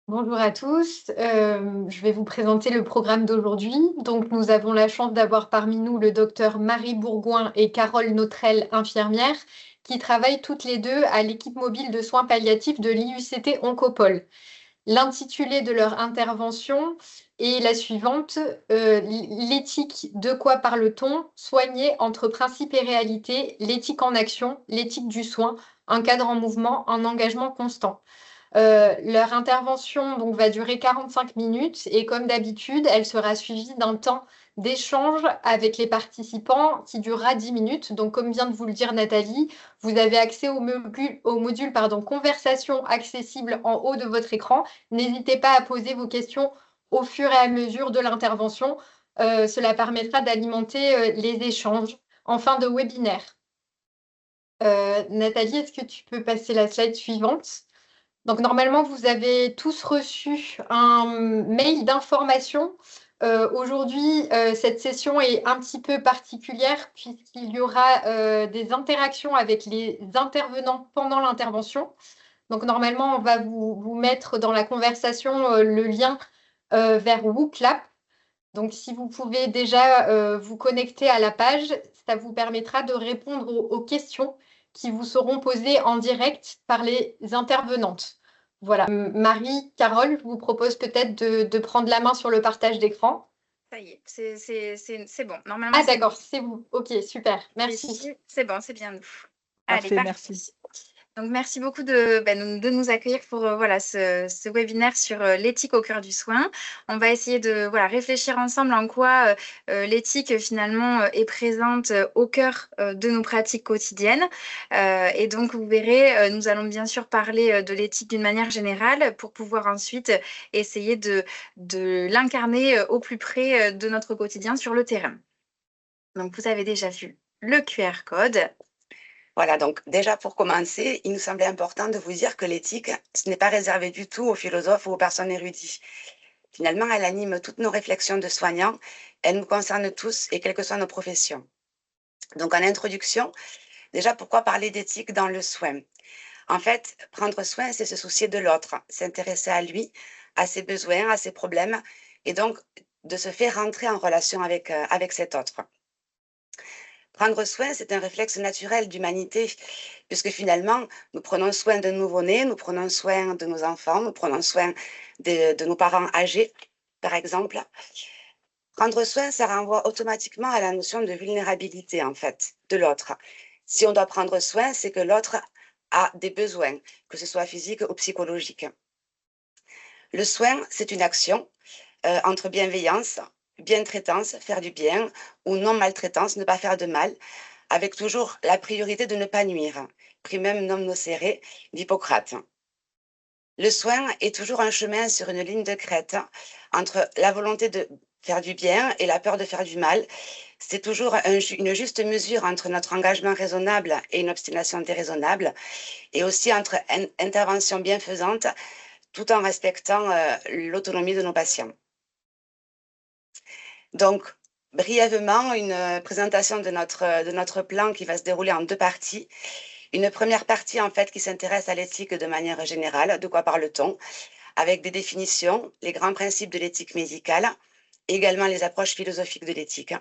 Bonjour à tous, je vais vous présenter le programme d'aujourd'hui. Donc nous avons la chance d'avoir parmi nous le docteur Marie Bourgoin et Carole Nautrel, infirmières, qui travaillent toutes les 2 à l'équipe mobile de soins palliatifs de l'IUCT Oncopole. L'intitulé de leur intervention est la suivante, l'éthique, de quoi parle-t-on? Soigner entre principe et réalité, l'éthique en action, l'éthique du soin, un cadre en mouvement, un engagement constant. Leur intervention donc va durer 45 minutes et comme d'habitude, elle sera suivie d'un temps d'échange avec les participants qui durera 10 minutes. Donc comme vient de vous le dire Nathalie, vous avez accès au module pardon, conversation accessible en haut de votre écran. N'hésitez pas à poser vos questions au fur et à mesure de l'intervention. Cela permettra d'alimenter les échanges en fin de webinaire. Nathalie, est-ce que tu peux passer la slide suivante? Donc normalement, vous avez tous reçu un mail d'information. Aujourd'hui, cette session est un petit peu particulière puisqu'il y aura des interactions avec les intervenants pendant l'intervention. Donc normalement, on va vous mettre dans la conversation le lien vers WooClap. Donc si vous pouvez déjà vous connecter à la page, ça vous permettra de répondre aux questions qui vous seront posées en direct par les intervenantes. Voilà. Marie, Carole, je vous propose peut-être de prendre la main sur le partage d'écran. Ça y est, c'est bon. Normalement, Ah c'est d'accord, c'est vous. Ok, super, merci. ici. C'est bon, c'est bien nous. Allez, Parfait, parti. merci. Donc, merci beaucoup de nous accueillir pour voilà, ce webinaire sur l'éthique au cœur du soin. On va essayer de voilà, réfléchir ensemble en quoi l'éthique finalement est présente au cœur de nos pratiques quotidiennes. Et donc, vous verrez, nous allons bien sûr parler de l'éthique d'une manière générale pour pouvoir ensuite essayer de l'incarner au plus près de notre quotidien sur le terrain. Donc, vous avez déjà vu le QR code. Voilà, donc déjà pour commencer, il nous semblait important de vous dire que l'éthique, ce n'est pas réservé du tout aux philosophes ou aux personnes érudites. Finalement, elle anime toutes nos réflexions de soignants, elle nous concerne tous et quelles que soient nos professions. Donc en introduction, déjà pourquoi parler d'éthique dans le soin? En fait, prendre soin, c'est se soucier de l'autre, s'intéresser à lui, à ses besoins, à ses problèmes, et donc de se faire rentrer en relation avec cet autre. Prendre soin, c'est un réflexe naturel d'humanité, puisque finalement, nous prenons soin de nouveau-nés, nous prenons soin de nos enfants, nous prenons soin de nos parents âgés, par exemple. Prendre soin, ça renvoie automatiquement à la notion de vulnérabilité, en fait, de l'autre. Si on doit prendre soin, c'est que l'autre a des besoins, que ce soit physique ou psychologique. Le soin, c'est une action entre bienveillance, bien-traitance, faire du bien, ou non-maltraitance, ne pas faire de mal, avec toujours la priorité de ne pas nuire. Primum non nocere d'Hippocrate. Le soin est toujours un chemin sur une ligne de crête entre la volonté de faire du bien et la peur de faire du mal. C'est toujours une juste mesure entre notre engagement raisonnable et une obstination déraisonnable, et aussi entre intervention bienfaisante tout en respectant l'autonomie de nos patients. Donc, brièvement, une présentation de notre plan qui va se dérouler en 2 parties. Une première partie, en fait, qui s'intéresse à l'éthique de manière générale, de quoi parle-t-on, avec des définitions, les grands principes de l'éthique médicale, et également les approches philosophiques de l'éthique.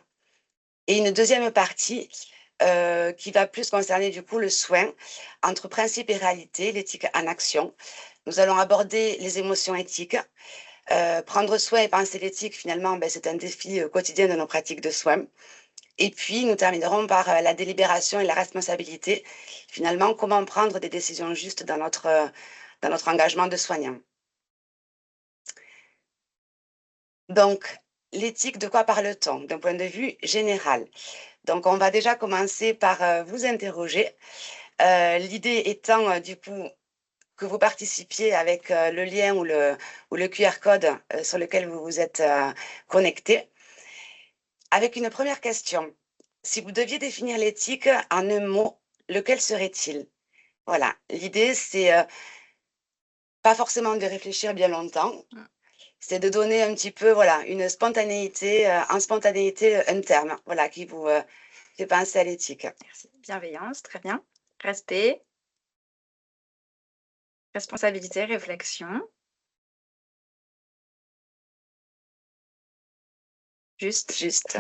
Et une deuxième partie qui va plus concerner du coup le soin entre principe et réalité, l'éthique en action. Nous allons aborder les émotions éthiques. Prendre soin et penser l'éthique, finalement, c'est un défi quotidien de nos pratiques de soins. Et puis, nous terminerons par la délibération et la responsabilité. Finalement, comment prendre des décisions justes dans notre engagement de soignant. Donc, l'éthique, de quoi parle-t-on d'un point de vue général? Donc, on va déjà commencer par vous interroger. L'idée étant, du coup, que vous participiez avec le lien ou le QR code sur lequel vous vous êtes connecté. Avec une première question, si vous deviez définir l'éthique en un mot, lequel serait-il? Voilà, l'idée, c'est pas forcément de réfléchir bien longtemps, c'est de donner un petit peu, voilà, une spontanéité, en spontanéité, un terme, voilà, qui vous fait penser à l'éthique. Merci. Bienveillance, très bien. Respect, responsabilité, réflexion. Juste. Juste.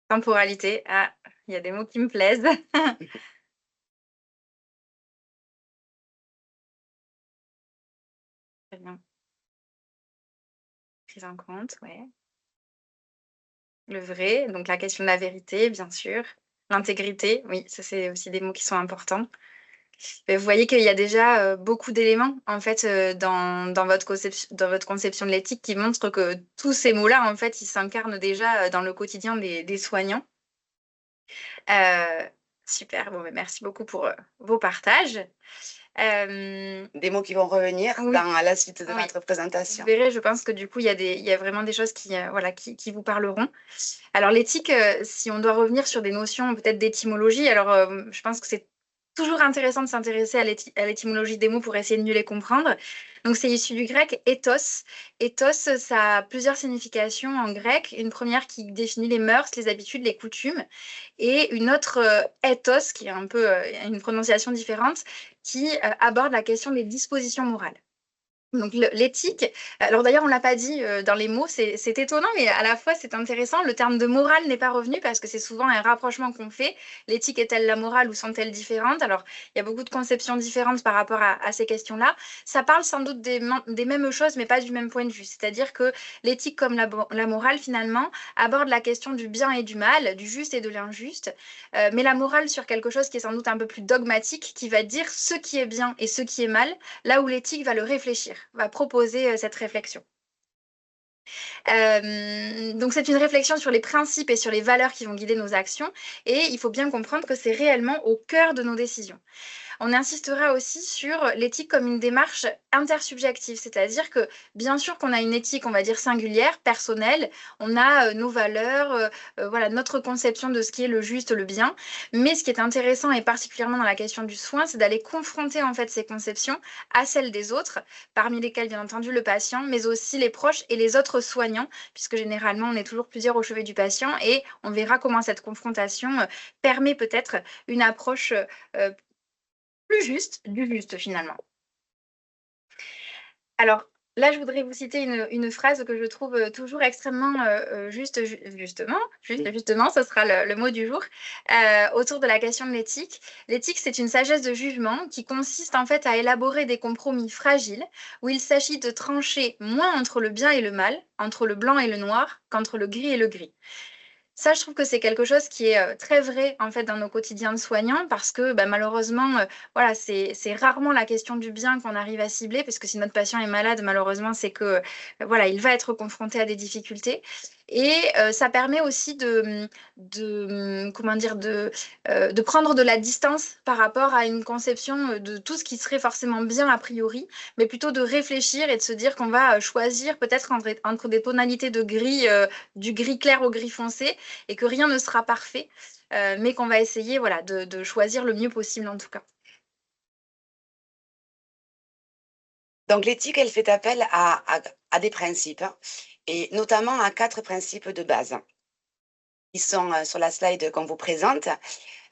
Temporalité. Ah, il y a des mots qui me plaisent. Très bien. Prise en compte, ouais. Le vrai, donc la question de la vérité, bien sûr. L'intégrité, oui, ça c'est aussi des mots qui sont importants. Vous voyez qu'il y a déjà beaucoup d'éléments en fait dans votre conception de l'éthique qui montrent que tous ces mots-là, en fait, ils s'incarnent déjà dans le quotidien des soignants. Super, bon, merci beaucoup pour vos partages. Des mots qui vont revenir Oui. dans la suite de Oui. notre Vous présentation. verrez, je pense que du coup, il y a vraiment des choses qui vous parleront. Alors, l'éthique, si on doit revenir sur des notions peut-être d'étymologie, alors je pense que c'est toujours intéressant de s'intéresser à l'étymologie des mots pour essayer de mieux les comprendre. Donc, c'est issu du grec ethos. Ethos, ça a plusieurs significations en grec. Une première qui définit les mœurs, les habitudes, les coutumes, et une autre ethos, qui est un peu une prononciation différente, qui aborde la question des dispositions morales. Donc l'éthique, alors d'ailleurs on l'a pas dit dans les mots, c'est étonnant, mais à la fois c'est intéressant. Le terme de morale n'est pas revenu parce que c'est souvent un rapprochement qu'on fait. L'éthique est-elle la morale ou sont-elles différentes? Alors il y a beaucoup de conceptions différentes par rapport à ces questions-là. Ça parle sans doute des mêmes choses, mais pas du même point de vue. C'est-à-dire que l'éthique comme la morale finalement aborde la question du bien et du mal, du juste et de l'injuste, mais la morale sur quelque chose qui est sans doute un peu plus dogmatique, qui va dire ce qui est bien et ce qui est mal, là où l'éthique va le réfléchir, va proposer cette réflexion. Donc c'est une réflexion sur les principes et sur les valeurs qui vont guider nos actions, et il faut bien comprendre que c'est réellement au cœur de nos décisions. On insistera aussi sur l'éthique comme une démarche intersubjective, c'est-à-dire que bien sûr qu'on a une éthique, on va dire singulière, personnelle, on a nos valeurs, voilà, notre conception de ce qui est le juste, le bien, mais ce qui est intéressant et particulièrement dans la question du soin, c'est d'aller confronter en fait ces conceptions à celles des autres, parmi lesquelles bien entendu le patient, mais aussi les proches et les autres soignants, puisque généralement on est toujours plusieurs au chevet du patient, et on verra comment cette confrontation permet peut-être une approche plus juste, du juste finalement. Alors là, je voudrais vous citer une phrase que je trouve toujours extrêmement justement, ce sera le mot du jour, autour de la question de l'éthique. L'éthique, c'est une sagesse de jugement qui consiste en fait à élaborer des compromis fragiles où il s'agit de trancher moins entre le bien et le mal, entre le blanc et le noir, qu'entre le gris et le gris. Ça, je trouve que c'est quelque chose qui est très vrai en fait dans nos quotidiens de soignants parce que malheureusement, voilà, c'est rarement la question du bien qu'on arrive à cibler parce que si notre patient est malade, malheureusement, c'est que voilà, il va être confronté à des difficultés. Et ça permet aussi comment dire, de prendre de la distance par rapport à une conception de tout ce qui serait forcément bien a priori, mais plutôt de réfléchir et de se dire qu'on va choisir peut-être entre des tonalités de gris, du gris clair au gris foncé, et que rien ne sera parfait, mais qu'on va essayer voilà, de choisir le mieux possible en tout cas. Donc l'éthique, elle fait appel à des principes, hein, et notamment à 4 principes de base. Ils sont sur la slide qu'on vous présente,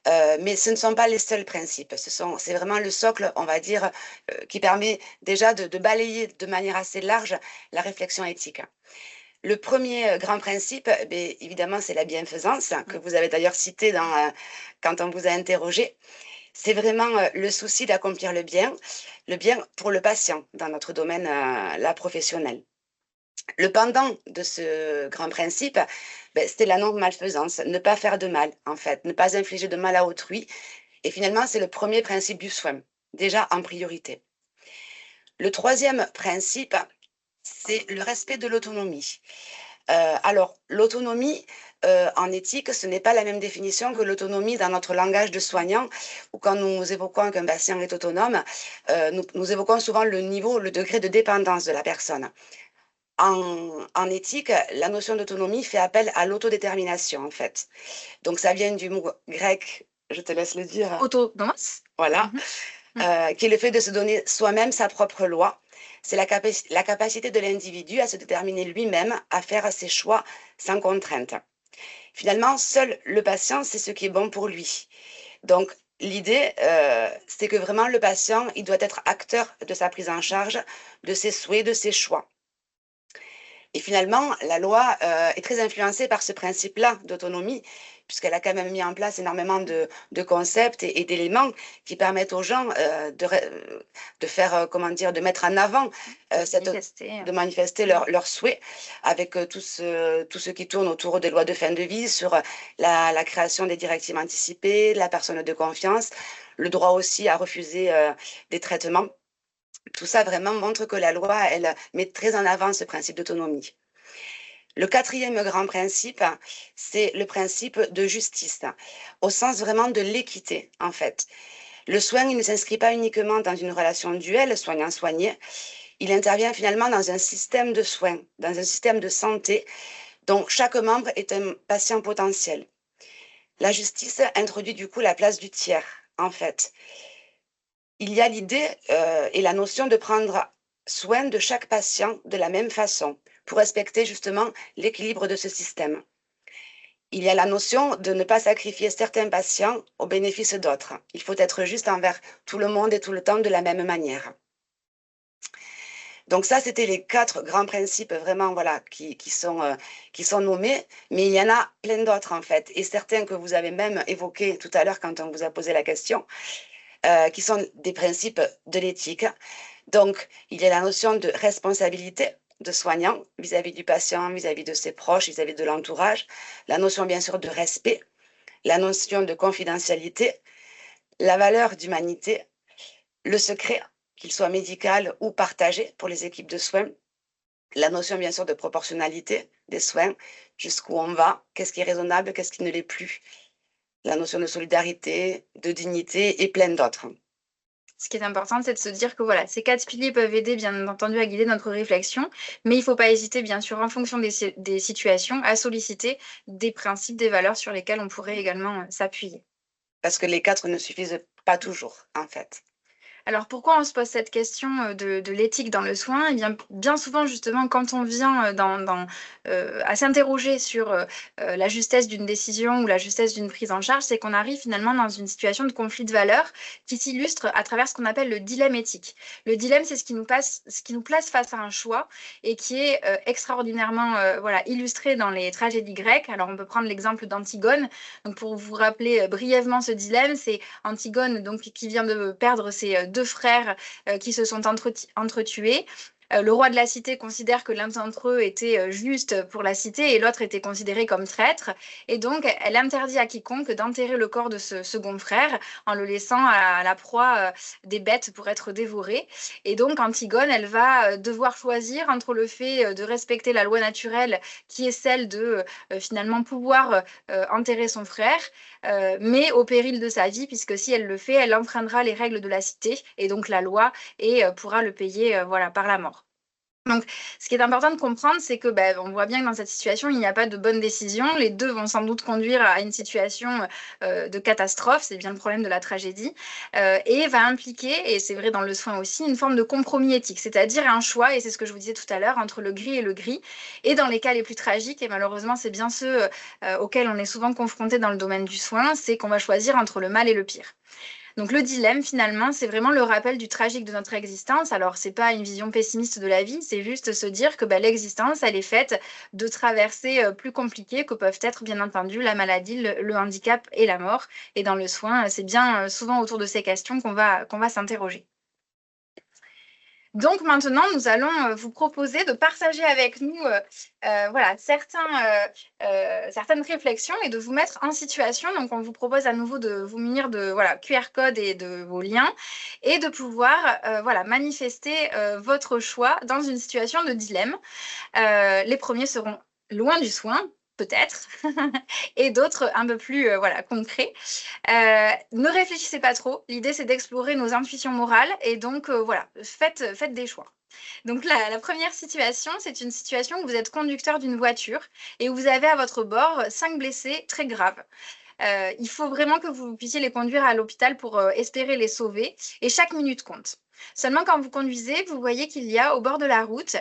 mais ce ne sont pas les seuls principes. C'est vraiment le socle, on va dire, qui permet déjà de balayer de manière assez large la réflexion éthique. Le premier grand principe, évidemment, c'est la bienfaisance, que vous avez d'ailleurs cité quand on vous a interrogé. C'est vraiment le souci d'accomplir le bien pour le patient dans notre domaine là, professionnel. Le pendant de ce grand principe, c'était la non-malfaisance, ne pas faire de mal, en fait, ne pas infliger de mal à autrui. Et finalement, c'est le premier principe du soin, déjà en priorité. Le troisième principe, c'est le respect de l'autonomie. Alors, l'autonomie en éthique, ce n'est pas la même définition que l'autonomie dans notre langage de soignant, où quand nous évoquons qu'un patient est autonome, nous évoquons souvent le niveau, le degré de dépendance de la personne. En éthique, la notion d'autonomie fait appel à l'autodétermination, en fait. Donc, ça vient du mot grec, je te laisse le dire. Autonomos. Voilà. Qui est le fait de se donner soi-même sa propre loi. C'est la capacité de l'individu à se déterminer lui-même, à faire ses choix sans contrainte. Finalement, seul le patient sait ce qui est bon pour lui. Donc, l'idée, c'est que vraiment le patient, il doit être acteur de sa prise en charge, de ses souhaits, de ses choix. Et finalement, la loi est très influencée par ce principe-là d'autonomie, puisqu'elle a quand même mis en place énormément de concepts et d'éléments qui permettent aux gens de faire, comment dire, de mettre en avant de manifester leurs souhaits avec tout ce qui tourne autour des lois de fin de vie, sur la création des directives anticipées, la personne de confiance, le droit aussi à refuser des traitements. Tout ça vraiment montre que la loi, elle met très en avant ce principe d'autonomie. Le quatrième grand principe, c'est le principe de justice, au sens vraiment de l'équité, en fait. Le soin, il ne s'inscrit pas uniquement dans une relation duel, soignant-soigné, il intervient finalement dans un système de soins, dans un système de santé, dont chaque membre est un patient potentiel. La justice introduit du coup la place du tiers, en fait. Il y a l'idée et la notion de prendre soin de chaque patient de la même façon, pour respecter justement l'équilibre de ce système. Il y a la notion de ne pas sacrifier certains patients au bénéfice d'autres. Il faut être juste envers tout le monde et tout le temps de la même manière. Donc ça, c'était les 4 grands principes vraiment voilà, qui sont nommés, mais il y en a plein d'autres en fait, et certains que vous avez même évoqués tout à l'heure quand on vous a posé la question, qui sont des principes de l'éthique. Donc, il y a la notion de responsabilité de soignant vis-à-vis du patient, vis-à-vis de ses proches, vis-à-vis de l'entourage, la notion bien sûr de respect, la notion de confidentialité, la valeur d'humanité, le secret, qu'il soit médical ou partagé pour les équipes de soins, la notion bien sûr de proportionnalité des soins, jusqu'où on va, qu'est-ce qui est raisonnable, qu'est-ce qui ne l'est plus, la notion de solidarité, de dignité et plein d'autres. Ce qui est important, c'est de se dire que voilà, ces 4 piliers peuvent aider bien entendu à guider notre réflexion, mais il ne faut pas hésiter bien sûr en fonction des situations à solliciter des principes, des valeurs sur lesquelles on pourrait également s'appuyer. Parce que les 4 ne suffisent pas toujours en fait. Alors pourquoi on se pose cette question de l'éthique dans le soin? Eh bien souvent justement quand on vient à s'interroger sur la justesse d'une décision ou la justesse d'une prise en charge, c'est qu'on arrive finalement dans une situation de conflit de valeurs qui s'illustre à travers ce qu'on appelle le dilemme éthique. Le dilemme, c'est ce qui nous place face à un choix et qui est extraordinairement voilà, illustré dans les tragédies grecques. Alors on peut prendre l'exemple d'Antigone. Donc pour vous rappeler brièvement ce dilemme, c'est Antigone donc, qui vient de perdre ses 2 frères qui se sont entretués. Le roi de la cité considère que l'un d'entre eux était juste pour la cité et l'autre était considéré comme traître. Et donc, elle interdit à quiconque d'enterrer le corps de ce second frère en le laissant à la proie des bêtes pour être dévoré. Et donc, Antigone, elle va devoir choisir entre le fait de respecter la loi naturelle qui est celle de finalement pouvoir enterrer son frère, mais au péril de sa vie, puisque si elle le fait, elle enfreindra les règles de la cité et donc la loi et pourra le payer voilà, par la mort. Donc, ce qui est important de comprendre, c'est que on voit bien que dans cette situation, il n'y a pas de bonne décision. Les deux vont sans doute conduire à une situation de catastrophe, c'est bien le problème de la tragédie, et va impliquer, et c'est vrai dans le soin aussi, une forme de compromis éthique, c'est-à-dire un choix, et c'est ce que je vous disais tout à l'heure, entre le gris et le gris. Et dans les cas les plus tragiques, et malheureusement c'est bien ceux auxquels on est souvent confronté dans le domaine du soin, c'est qu'on va choisir entre le mal et le pire. Donc le dilemme, finalement, c'est vraiment le rappel du tragique de notre existence. Alors, c'est pas une vision pessimiste de la vie, c'est juste se dire que l'existence, elle est faite de traversées plus compliquées que peuvent être, bien entendu, la maladie, le handicap et la mort. Et dans le soin, c'est bien souvent autour de ces questions qu'on va s'interroger. Donc maintenant, nous allons vous proposer de partager avec nous voilà, certaines réflexions et de vous mettre en situation. Donc on vous propose à nouveau de vous munir de voilà, QR code et de vos liens et de pouvoir voilà, manifester votre choix dans une situation de dilemme. Les premiers seront loin du soin, peut-être, et d'autres un peu plus voilà, concrets. Ne réfléchissez pas trop. L'idée, c'est d'explorer nos intuitions morales. Et donc, voilà, faites des choix. Donc, la première situation, c'est une situation où vous êtes conducteur d'une voiture et où vous avez à votre bord 5 blessés très graves. Il faut vraiment que vous puissiez les conduire à l'hôpital pour espérer les sauver. Et chaque minute compte. Seulement, quand vous conduisez, vous voyez qu'il y a au bord de la route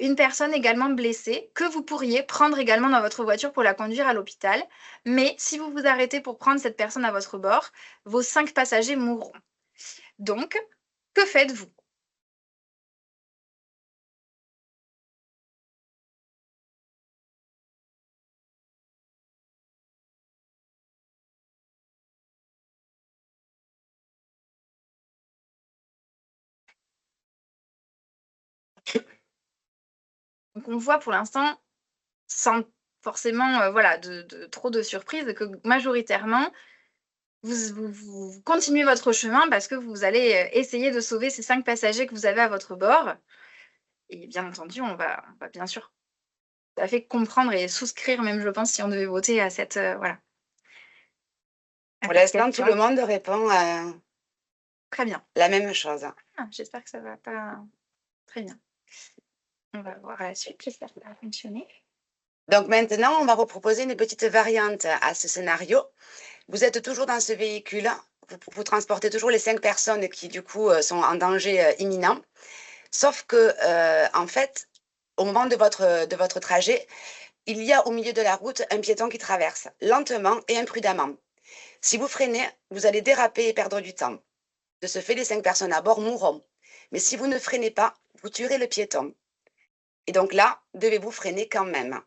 une personne également blessée que vous pourriez prendre également dans votre voiture pour la conduire à l'hôpital. Mais si vous vous arrêtez pour prendre cette personne à votre bord, vos 5 passagers mourront. Donc, que faites-vous? Donc, on voit pour l'instant, sans forcément voilà, trop de surprises, que majoritairement, vous continuez votre chemin parce que vous allez essayer de sauver ces 5 passagers que vous avez à votre bord. Et bien entendu, on va bien sûr tout à fait comprendre et souscrire, même je pense, si on devait voter à cette, voilà, à Pour cette l'instant, tout question. le monde répond Très bien. la même chose. Ah, j'espère que ça va pas très bien. On va voir à la suite, j'espère que ça va fonctionner. Donc maintenant, on va vous proposer une petite variante à ce scénario. Vous êtes toujours dans ce véhicule, vous transportez toujours les 5 personnes qui du coup sont en danger imminent, sauf que en fait, au moment de votre trajet, il y a au milieu de la route un piéton qui traverse lentement et imprudemment. Si vous freinez, vous allez déraper et perdre du temps. De ce fait, les 5 personnes à bord mourront. Mais si vous ne freinez pas, vous tuerez le piéton. Et donc là, devez-vous freiner quand même.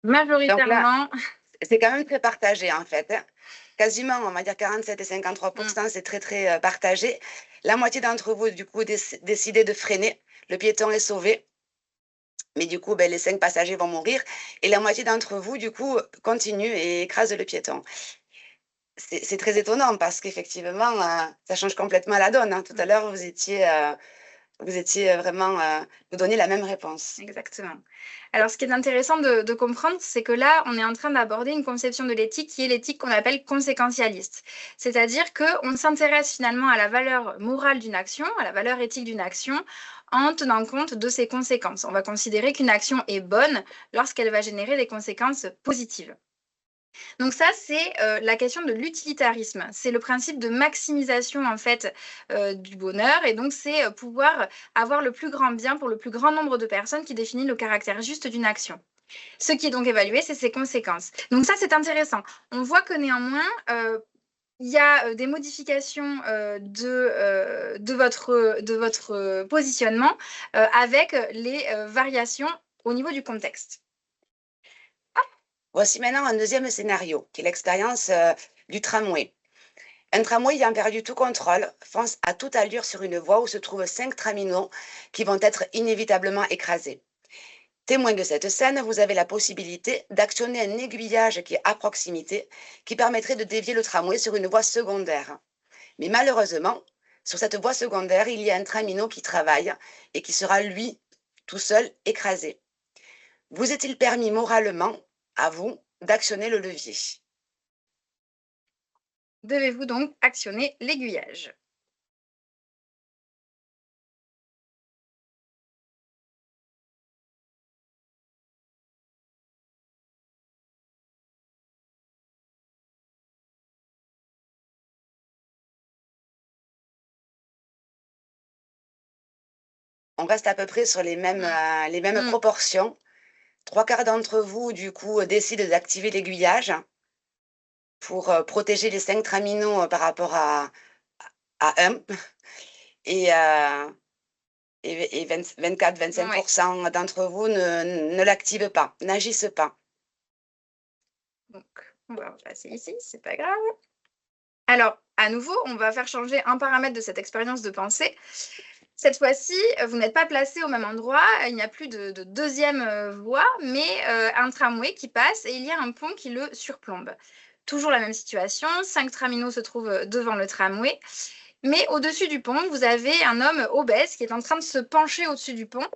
Donc là, Majoritairement, c'est quand même très partagé en fait. Quasiment, on va dire 47 et 53%, c'est très très partagé. La moitié d'entre vous, du coup, décidez de freiner. Le piéton est sauvé. Mais du coup, les 5 passagers vont mourir. Et la moitié d'entre vous, du coup, continue et écrase le piéton. C'est très étonnant parce qu'effectivement, ça change complètement la donne, hein. Tout à l'heure, vous étiez vraiment, vous donniez la même réponse. Exactement. Alors, ce qui est intéressant de comprendre, c'est que là, on est en train d'aborder une conception de l'éthique qui est l'éthique qu'on appelle conséquentialiste. C'est-à-dire qu'on s'intéresse finalement à la valeur morale d'une action, à la valeur éthique d'une action, en tenant compte de ses conséquences. On va considérer qu'une action est bonne lorsqu'elle va générer des conséquences positives. Donc ça, c'est la question de l'utilitarisme. C'est le principe de maximisation en fait du bonheur, et donc c'est pouvoir avoir le plus grand bien pour le plus grand nombre de personnes qui définit le caractère juste d'une action. Ce qui est donc évalué, c'est ses conséquences. Donc ça, c'est intéressant. On voit que néanmoins, il y a des modifications de votre positionnement avec les variations au niveau du contexte. Voici maintenant un deuxième scénario, qui est l'expérience du tramway. Un tramway ayant perdu tout contrôle fonce à toute allure sur une voie où se trouvent 5 traminots qui vont être inévitablement écrasés. Témoin de cette scène, vous avez la possibilité d'actionner un aiguillage qui est à proximité, qui permettrait de dévier le tramway sur une voie secondaire. Mais malheureusement, sur cette voie secondaire, il y a un traminot qui travaille et qui sera, lui, tout seul, écrasé. Vous est-il permis moralement, à vous, d'actionner le levier? Devez-vous donc actionner l'aiguillage? On reste à peu près sur les mêmes proportions. 3/4 d'entre vous, du coup, décident d'activer l'aiguillage pour protéger les 5 traminots par rapport à 1. Et 24-25% d'entre vous ne l'activent pas, n'agissent pas. Donc, on va passer ici, c'est pas grave. Alors, à nouveau, on va faire changer un paramètre de cette expérience de pensée. Cette fois-ci, vous n'êtes pas placé au même endroit, il n'y a plus de deuxième voie, mais un tramway qui passe et il y a un pont qui le surplombe. Toujours la même situation, 5 traminots se trouvent devant le tramway, mais au-dessus du pont, vous avez un homme obèse qui est en train de se pencher au-dessus du pont,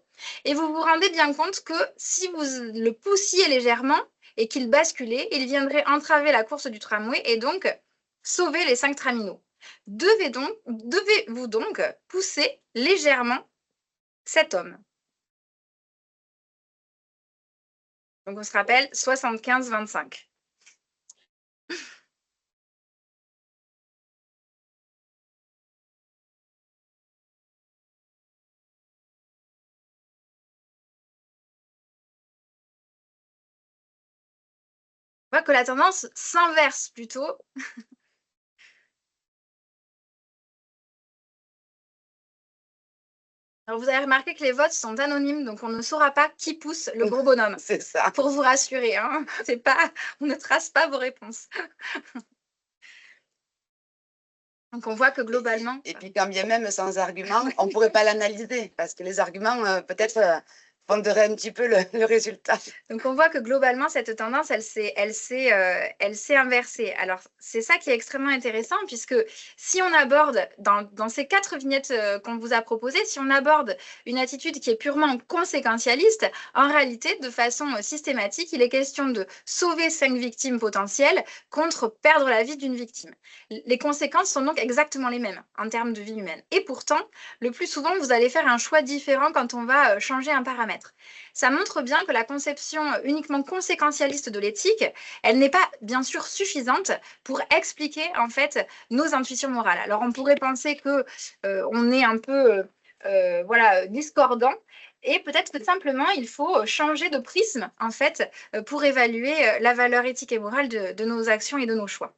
et vous vous rendez bien compte que si vous le poussiez légèrement et qu'il basculait, il viendrait entraver la course du tramway et donc sauver les 5 traminots. Devez-vous donc pousser légèrement cet homme? Donc on se rappelle 75-25. On voit que la tendance s'inverse plutôt. Alors vous avez remarqué que les votes sont anonymes, donc on ne saura pas qui pousse le gros bonhomme. C'est ça. Pour vous rassurer, hein. C'est pas, on ne trace pas vos réponses. Donc on voit que globalement. Et puis quand bien même sans argument, on ne pourrait pas l'analyser parce que les arguments peut-être fonderait un petit peu le résultat. Donc, on voit que globalement, cette tendance, elle s'est inversée. Alors, c'est ça qui est extrêmement intéressant, puisque si on aborde, dans ces 4 vignettes qu'on vous a proposées, si on aborde une attitude qui est purement conséquentialiste, en réalité, de façon systématique, il est question de sauver 5 victimes potentielles contre perdre la vie d'une victime. Les conséquences sont donc exactement les mêmes en termes de vie humaine. Et pourtant, le plus souvent, vous allez faire un choix différent quand on va changer un paramètre. Ça montre bien que la conception uniquement conséquentialiste de l'éthique, elle n'est pas bien sûr suffisante pour expliquer en fait nos intuitions morales. Alors on pourrait penser que on est un peu voilà, discordant. Et peut-être que simplement, il faut changer de prisme, en fait, pour évaluer la valeur éthique et morale de nos actions et de nos choix.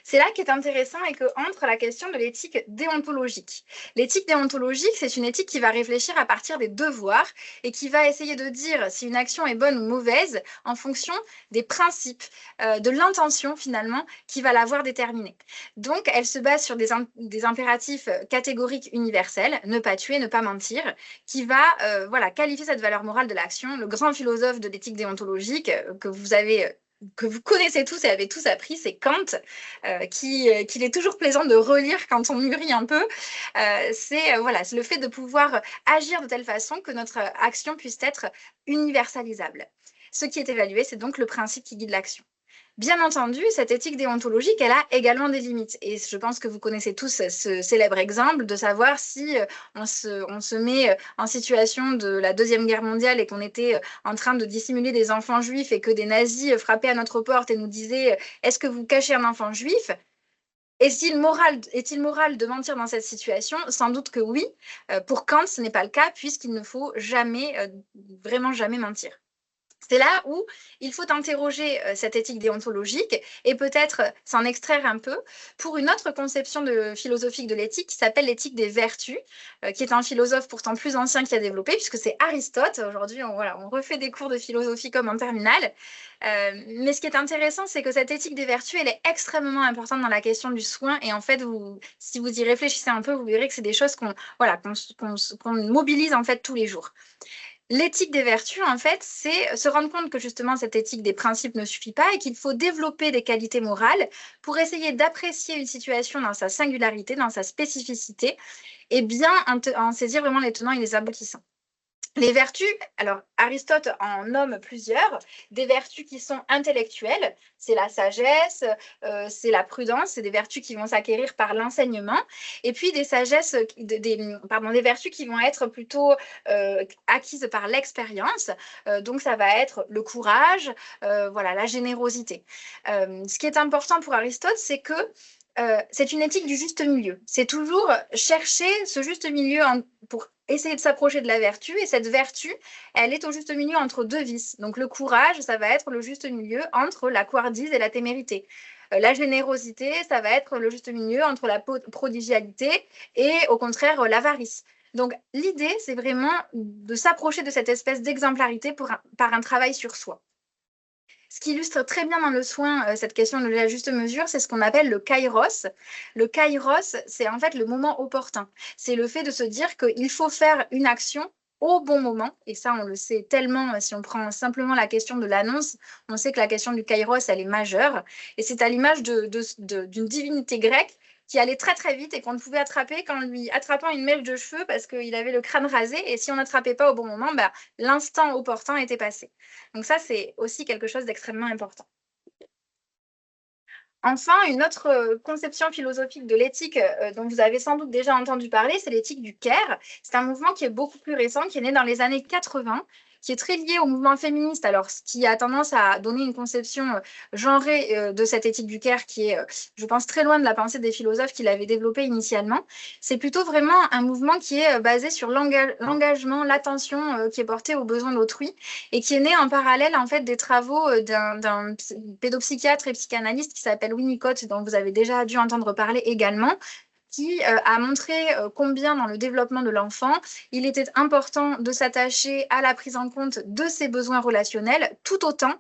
C'est là qu'est intéressant et que entre la question de l'éthique déontologique. L'éthique déontologique, c'est une éthique qui va réfléchir à partir des devoirs et qui va essayer de dire si une action est bonne ou mauvaise en fonction des principes, de l'intention finalement qui va l'avoir déterminée. Donc, elle se base sur des impératifs catégoriques universels, ne pas tuer, ne pas mentir, qui va voilà, qualifier cette valeur morale de l'action. Le grand philosophe de l'éthique déontologique que vous connaissez tous et avez tous appris, c'est Kant, qu'il est toujours plaisant de relire quand on mûrit un peu. C'est voilà, c'est le fait de pouvoir agir de telle façon que notre action puisse être universalisable. Ce qui est évalué, c'est donc le principe qui guide l'action. Bien entendu, cette éthique déontologique, elle a également des limites. Et je pense que vous connaissez tous ce célèbre exemple de savoir si on se met en situation de la Deuxième Guerre mondiale et qu'on était en train de dissimuler des enfants juifs et que des nazis frappaient à notre porte et nous disaient « Est-ce que vous cachez un enfant juif ?» Est-il moral de mentir dans cette situation? Sans doute que oui. Pour Kant, ce n'est pas le cas puisqu'il ne faut jamais, vraiment jamais mentir. C'est là où il faut interroger cette éthique déontologique et peut-être s'en extraire un peu pour une autre conception philosophique de l'éthique qui s'appelle l'éthique des vertus, qui est un philosophe pourtant plus ancien qui a développé, puisque c'est Aristote. Aujourd'hui, on refait des cours de philosophie comme en terminale. Mais ce qui est intéressant, c'est que cette éthique des vertus, elle est extrêmement importante dans la question du soin. Et en fait, si vous y réfléchissez un peu, vous verrez que c'est des choses qu'on mobilise en fait tous les jours. L'éthique des vertus, en fait, c'est se rendre compte que justement cette éthique des principes ne suffit pas et qu'il faut développer des qualités morales pour essayer d'apprécier une situation dans sa singularité, dans sa spécificité, et bien en saisir vraiment les tenants et les aboutissants. Les vertus, alors Aristote en nomme plusieurs, des vertus qui sont intellectuelles, c'est la sagesse, c'est la prudence, c'est des vertus qui vont s'acquérir par l'enseignement, et puis des vertus qui vont être plutôt acquises par l'expérience, donc ça va être le courage, voilà, la générosité. Ce qui est important pour Aristote, c'est que c'est une éthique du juste milieu. C'est toujours chercher ce juste milieu pour essayer de s'approcher de la vertu. Et cette vertu, elle est au juste milieu entre 2 vices. Donc le courage, ça va être le juste milieu entre la couardise et la témérité. La générosité, ça va être le juste milieu entre la prodigialité et au contraire l'avarice. Donc l'idée, c'est vraiment de s'approcher de cette espèce d'exemplarité par un travail sur soi. Ce qui illustre très bien dans le soin cette question de la juste mesure, c'est ce qu'on appelle le kairos. Le kairos, c'est en fait le moment opportun. C'est le fait de se dire qu'il faut faire une action au bon moment. Et ça, on le sait tellement, si on prend simplement la question de l'annonce, on sait que la question du kairos, elle est majeure. Et c'est à l'image d'une divinité grecque qui allait très très vite et qu'on ne pouvait attraper qu'en lui attrapant une mèche de cheveux parce qu'il avait le crâne rasé, et si on n'attrapait pas au bon moment, l'instant opportun était passé. Donc ça, c'est aussi quelque chose d'extrêmement important. Enfin, une autre conception philosophique de l'éthique dont vous avez sans doute déjà entendu parler, c'est l'éthique du care. C'est un mouvement qui est beaucoup plus récent, qui est né dans les années 80, qui est très lié au mouvement féministe, alors ce qui a tendance à donner une conception genrée de cette éthique du care qui est, je pense, très loin de la pensée des philosophes qui l'avaient développée initialement. C'est plutôt vraiment un mouvement qui est basé sur l'engagement, l'attention qui est portée aux besoins d'autrui et qui est né en parallèle en fait des travaux d'un pédopsychiatre et psychanalyste qui s'appelle Winnicott, dont vous avez déjà dû entendre parler également, qui a montré combien dans le développement de l'enfant, il était important de s'attacher à la prise en compte de ses besoins relationnels tout autant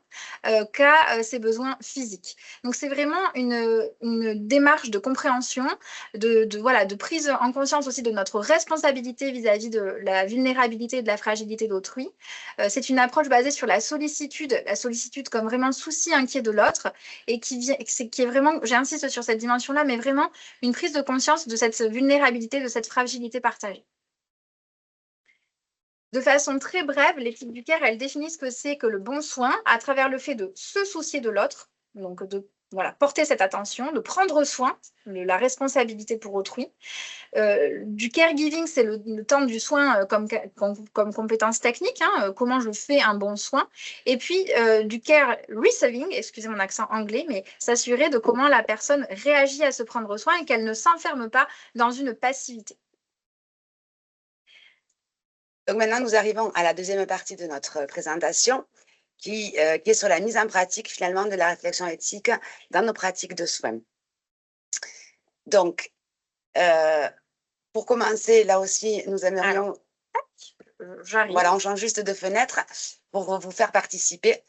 qu'à ses besoins physiques. Donc, c'est vraiment une démarche de compréhension, de prise en conscience aussi de notre responsabilité vis-à-vis de la vulnérabilité et de la fragilité d'autrui. C'est une approche basée sur la sollicitude comme vraiment souci inquiet de l'autre et qui est vraiment, j'insiste sur cette dimension-là, mais vraiment une prise de conscience de cette vulnérabilité, de cette fragilité partagée. De façon très brève, l'éthique du care, elle définit ce que c'est que le bon soin à travers le fait de se soucier de l'autre, donc de porter cette attention, de prendre soin, de la responsabilité pour autrui. Du caregiving, c'est le temps du soin comme compétence technique, comment je fais un bon soin. Et puis du care receiving, excusez mon accent anglais, mais s'assurer de comment la personne réagit à se prendre soin et qu'elle ne s'enferme pas dans une passivité. Donc maintenant, nous arrivons à la deuxième partie de notre présentation qui est sur la mise en pratique finalement de la réflexion éthique dans nos pratiques de soins. Donc, pour commencer, là aussi, nous aimerions... J'arrive. Voilà, on change juste de fenêtre pour vous faire participer.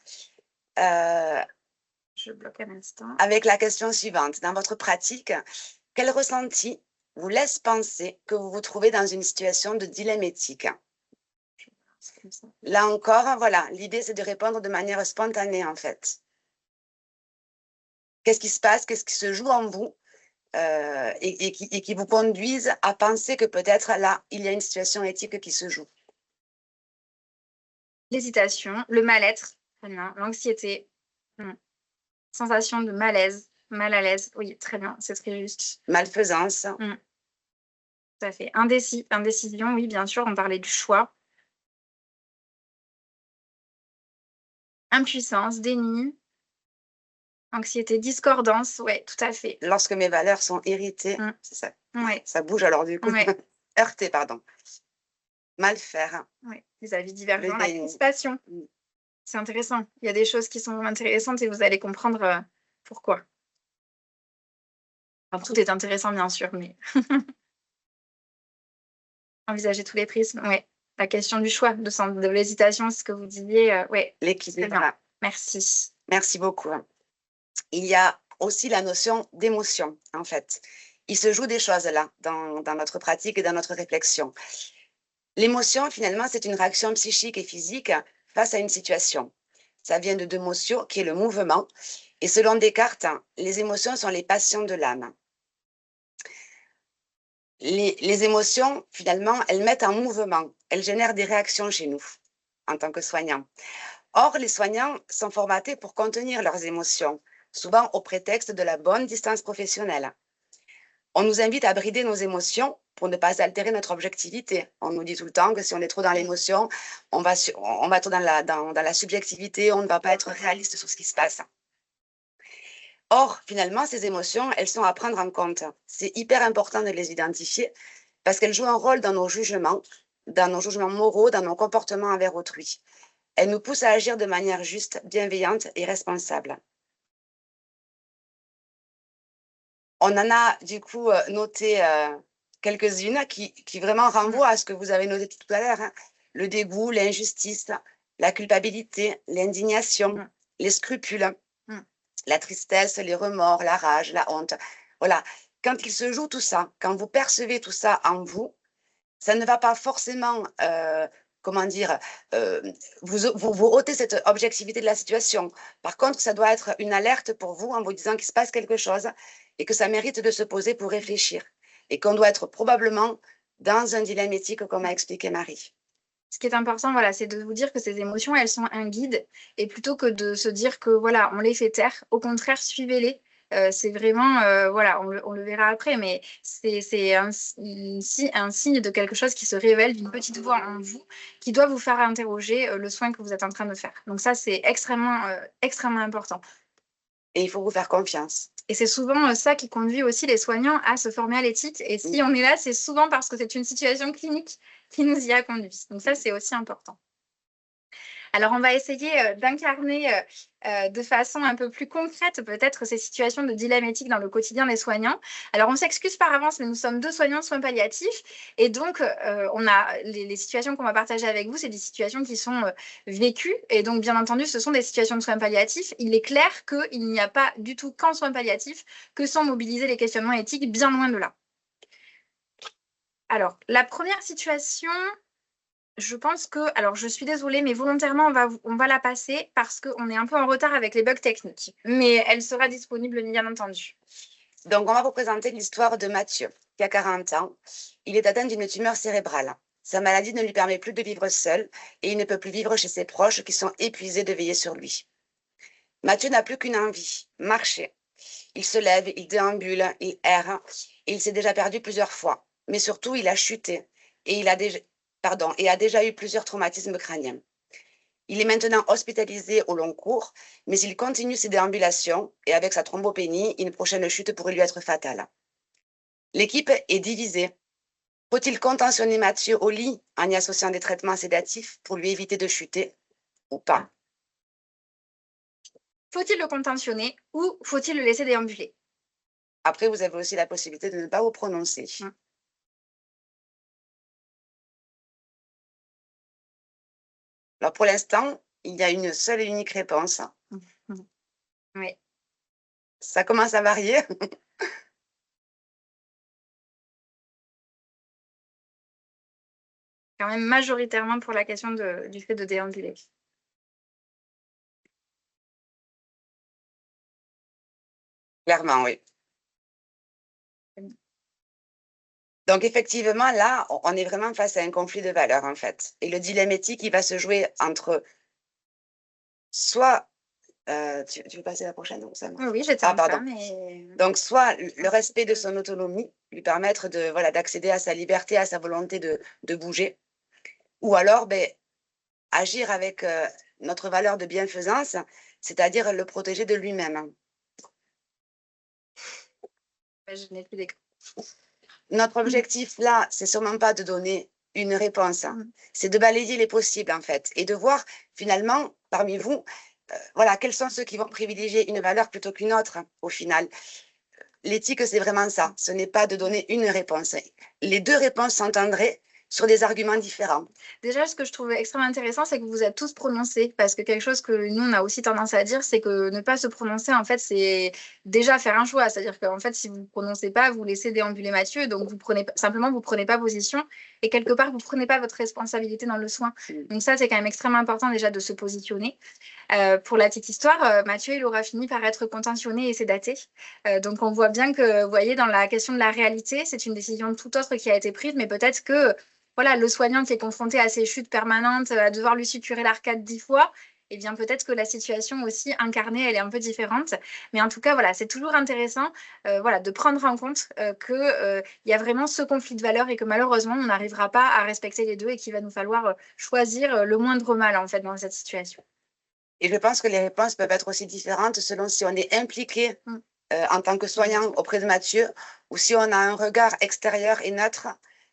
Je bloque un instant. Avec la question suivante. Dans votre pratique, quel ressenti vous laisse penser que vous vous trouvez dans une situation de dilemme éthique? Là encore, voilà, l'idée c'est de répondre de manière spontanée en fait. Qu'est-ce qui se passe, qu'est-ce qui se joue en vous et qui vous conduisent à penser que peut-être là, il y a une situation éthique qui se joue? L'hésitation, le mal-être, très bien, l'anxiété, sensation de malaise, mal à l'aise, oui, très bien, c'est très juste. Malfaisance. Tout à fait. Indécision, oui, bien sûr, on parlait du choix. Impuissance, déni, anxiété, discordance, ouais, tout à fait. Lorsque mes valeurs sont héritées, c'est ça. Ouais. Ça bouge alors du coup. Ouais. Heurté, pardon. Mal faire. Ouais. Les avis divergents, la crispation. C'est intéressant. Il y a des choses qui sont intéressantes et vous allez comprendre pourquoi. Alors, tout est intéressant, bien sûr, mais envisager tous les prismes, ouais. La question du choix, de l'hésitation, ce que vous disiez, ouais. L'équilibre. Merci. Merci beaucoup. Il y a aussi la notion d'émotion, en fait. Il se joue des choses là, dans notre pratique et dans notre réflexion. L'émotion, finalement, c'est une réaction psychique et physique face à une situation. Ça vient de deux mots, qui est le mouvement. Et selon Descartes, les émotions sont les passions de l'âme. Les émotions, finalement, elles mettent en mouvement, elles génèrent des réactions chez nous, en tant que soignants. Or, les soignants sont formatés pour contenir leurs émotions, souvent au prétexte de la bonne distance professionnelle. On nous invite à brider nos émotions pour ne pas altérer notre objectivité. On nous dit tout le temps que si on est trop dans l'émotion, on va trop dans la subjectivité, on ne va pas être réaliste sur ce qui se passe. Or, finalement, ces émotions, elles sont à prendre en compte. C'est hyper important de les identifier parce qu'elles jouent un rôle dans nos jugements moraux, dans nos comportements envers autrui. Elles nous poussent à agir de manière juste, bienveillante et responsable. On en a du coup noté quelques-unes qui vraiment renvoient à ce que vous avez noté tout à l'heure. Le dégoût, l'injustice, la culpabilité, l'indignation, les scrupules, la tristesse, les remords, la rage, la honte. Voilà. Quand il se joue tout ça, quand vous percevez tout ça en vous, ça ne va pas forcément, vous ôtez cette objectivité de la situation. Par contre, ça doit être une alerte pour vous en vous disant qu'il se passe quelque chose et que ça mérite de se poser pour réfléchir. Et qu'on doit être probablement dans un dilemme éthique, comme a expliqué Marie. Ce qui est important, voilà, c'est de vous dire que ces émotions, elles sont un guide. Et plutôt que de se dire que, voilà, on les fait taire, au contraire, suivez-les. C'est vraiment, voilà, on le verra après, mais c'est un signe de quelque chose qui se révèle, d'une petite voix en vous, qui doit vous faire interroger le soin que vous êtes en train de faire. Donc ça, c'est extrêmement important. Et il faut vous faire confiance. Et c'est souvent ça qui conduit aussi les soignants à se former à l'éthique. Et si on est là, c'est souvent parce que c'est une situation clinique qui nous y a conduit. Donc ça, c'est aussi important. Alors, on va essayer d'incarner de façon un peu plus concrète peut-être ces situations de dilemme éthique dans le quotidien des soignants. Alors, on s'excuse par avance, mais nous sommes 2 soignants de soins palliatifs et donc on a les situations qu'on va partager avec vous, c'est des situations qui sont vécues et donc bien entendu, ce sont des situations de soins palliatifs. Il est clair qu'il n'y a pas du tout qu'en soins palliatifs que sans mobiliser les questionnements éthiques, bien loin de là. Alors, la première situation, je pense que, alors je suis désolée, mais volontairement, on va la passer parce qu'on est un peu en retard avec les bugs techniques. Mais elle sera disponible, bien entendu. Donc, on va vous présenter l'histoire de Mathieu, qui a 40 ans. Il est atteint d'une tumeur cérébrale. Sa maladie ne lui permet plus de vivre seul et il ne peut plus vivre chez ses proches qui sont épuisés de veiller sur lui. Mathieu n'a plus qu'une envie, marcher. Il se lève, il déambule, il erre et il s'est déjà perdu plusieurs fois. Mais surtout, il a chuté et a déjà eu plusieurs traumatismes crâniens. Il est maintenant hospitalisé au long cours, mais il continue ses déambulations et avec sa thrombopénie, une prochaine chute pourrait lui être fatale. L'équipe est divisée. Faut-il contentionner Mathieu au lit en y associant des traitements sédatifs pour lui éviter de chuter ou pas? Faut-il le contentionner ou faut-il le laisser déambuler? Après, vous avez aussi la possibilité de ne pas vous prononcer. Alors, pour l'instant, il y a une seule et unique réponse. Oui. Ça commence à varier. Quand même majoritairement pour la question du fait de déambuler. Clairement, oui. Donc, effectivement, là, on est vraiment face à un conflit de valeurs, en fait. Et le dilemme éthique, il va se jouer entre soit... tu veux passer à la prochaine donc ça Oui, j'étais en pardon. train, mais... Donc, soit le respect de son autonomie, lui permettre d'accéder à sa liberté, à sa volonté de bouger, ou alors agir avec notre valeur de bienfaisance, c'est-à-dire le protéger de lui-même. Je n'ai plus d'écran. Notre objectif là, c'est sûrement pas de donner une réponse, c'est de balayer les possibles en fait, et de voir finalement parmi vous, voilà, quels sont ceux qui vont privilégier une valeur plutôt qu'une autre au final. L'éthique, c'est vraiment ça, ce n'est pas de donner une réponse. Les deux réponses s'entendraient sur des arguments différents. Déjà, ce que je trouve extrêmement intéressant, c'est que vous êtes tous prononcés, parce que quelque chose que nous, on a aussi tendance à dire, c'est que ne pas se prononcer, en fait, c'est déjà faire un choix. C'est-à-dire qu'en fait, si vous ne vous prononcez pas, vous laissez déambuler Mathieu, donc vous prenez pas position, et quelque part, vous ne prenez pas votre responsabilité dans le soin. Donc ça, c'est quand même extrêmement important déjà de se positionner. Pour la petite histoire, Mathieu, il aura fini par être contentionné et sédaté. Donc on voit bien que, vous voyez, dans la question de la réalité, c'est une décision tout autre qui a été prise, mais peut-être que voilà, le soignant qui est confronté à ces chutes permanentes, à devoir lui suturer l'arcade 10 fois, eh bien peut-être que la situation aussi incarnée, elle est un peu différente. Mais en tout cas, voilà, c'est toujours intéressant voilà, de prendre en compte qu'il y a vraiment ce conflit de valeurs et que malheureusement, on n'arrivera pas à respecter les deux et qu'il va nous falloir choisir le moindre mal en fait dans cette situation. Et je pense que les réponses peuvent être aussi différentes selon si on est impliqué en tant que soignant auprès de Mathieu ou si on a un regard extérieur et neutre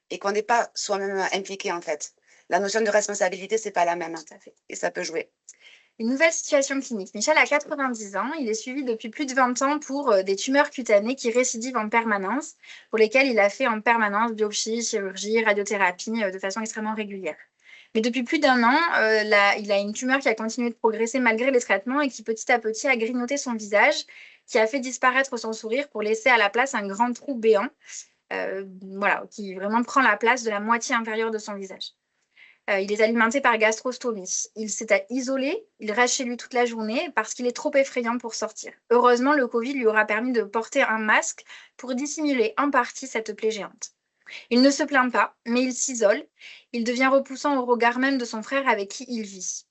et qu'on n'est pas soi-même impliqué en fait. La notion de responsabilité, c'est pas la même. Tout à fait. Et ça peut jouer. Une nouvelle situation clinique. Michel a 90 ans. Il est suivi depuis plus de 20 ans pour des tumeurs cutanées qui récidivent en permanence, pour lesquelles il a fait en permanence biopsie, chirurgie, radiothérapie de façon extrêmement régulière. Mais depuis plus d'un an, il a une tumeur qui a continué de progresser malgré les traitements et qui petit à petit a grignoté son visage, qui a fait disparaître son sourire pour laisser à la place un grand trou béant, voilà, qui vraiment prend la place de la moitié inférieure de son visage. Il est alimenté par gastrostomie. Il s'est isolé, il reste chez lui toute la journée parce qu'il est trop effrayant pour sortir. Heureusement, le Covid lui aura permis de porter un masque pour dissimuler en partie cette plaie géante. Il ne se plaint pas, mais il s'isole. Il devient repoussant au regard même de son frère avec qui il vit.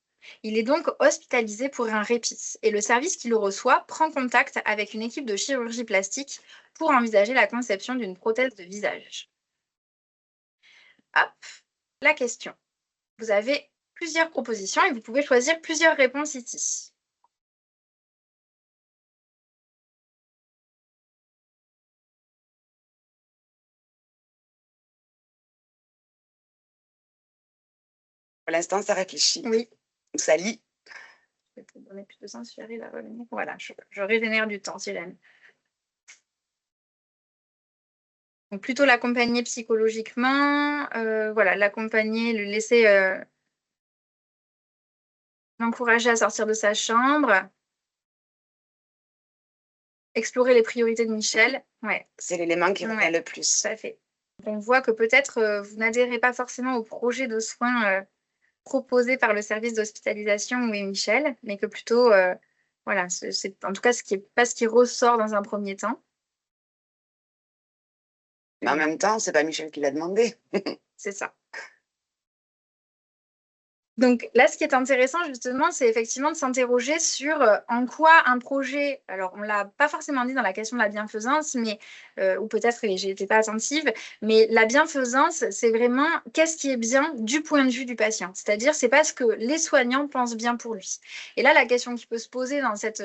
Il est donc hospitalisé pour un répit et le service qui le reçoit prend contact avec une équipe de chirurgie plastique pour envisager la conception d'une prothèse de visage. Hop, la question. Vous avez plusieurs propositions et vous pouvez choisir plusieurs réponses ici. Pour l'instant, ça réfléchit. Oui, Sally. Je vais te donner plus de temps si j'arrive à revenir. Voilà, je régénère du temps, Silène. Donc, plutôt l'accompagner psychologiquement, voilà, l'accompagner, le laisser, l'encourager à sortir de sa chambre. Explorer les priorités de Michel. Ouais, C'est l'élément qui revient le plus. tout à fait. On voit que peut-être vous n'adhérez pas forcément au projet de soins proposé par le service d'hospitalisation où est Michel, mais que plutôt, voilà, c'est en tout cas pas ce qui ressort dans un premier temps. Mais en même temps, c'est pas Michel qui l'a demandé. C'est ça. Donc là, ce qui est intéressant, justement, c'est effectivement de s'interroger sur en quoi un projet, alors on ne l'a pas forcément dit dans la question de la bienfaisance, mais, ou peut-être que j'ai été pas attentive, mais la bienfaisance, c'est vraiment qu'est-ce qui est bien du point de vue du patient. C'est-à-dire, c'est pas ce que les soignants pensent bien pour lui. Et là, la question qui peut se poser dans cette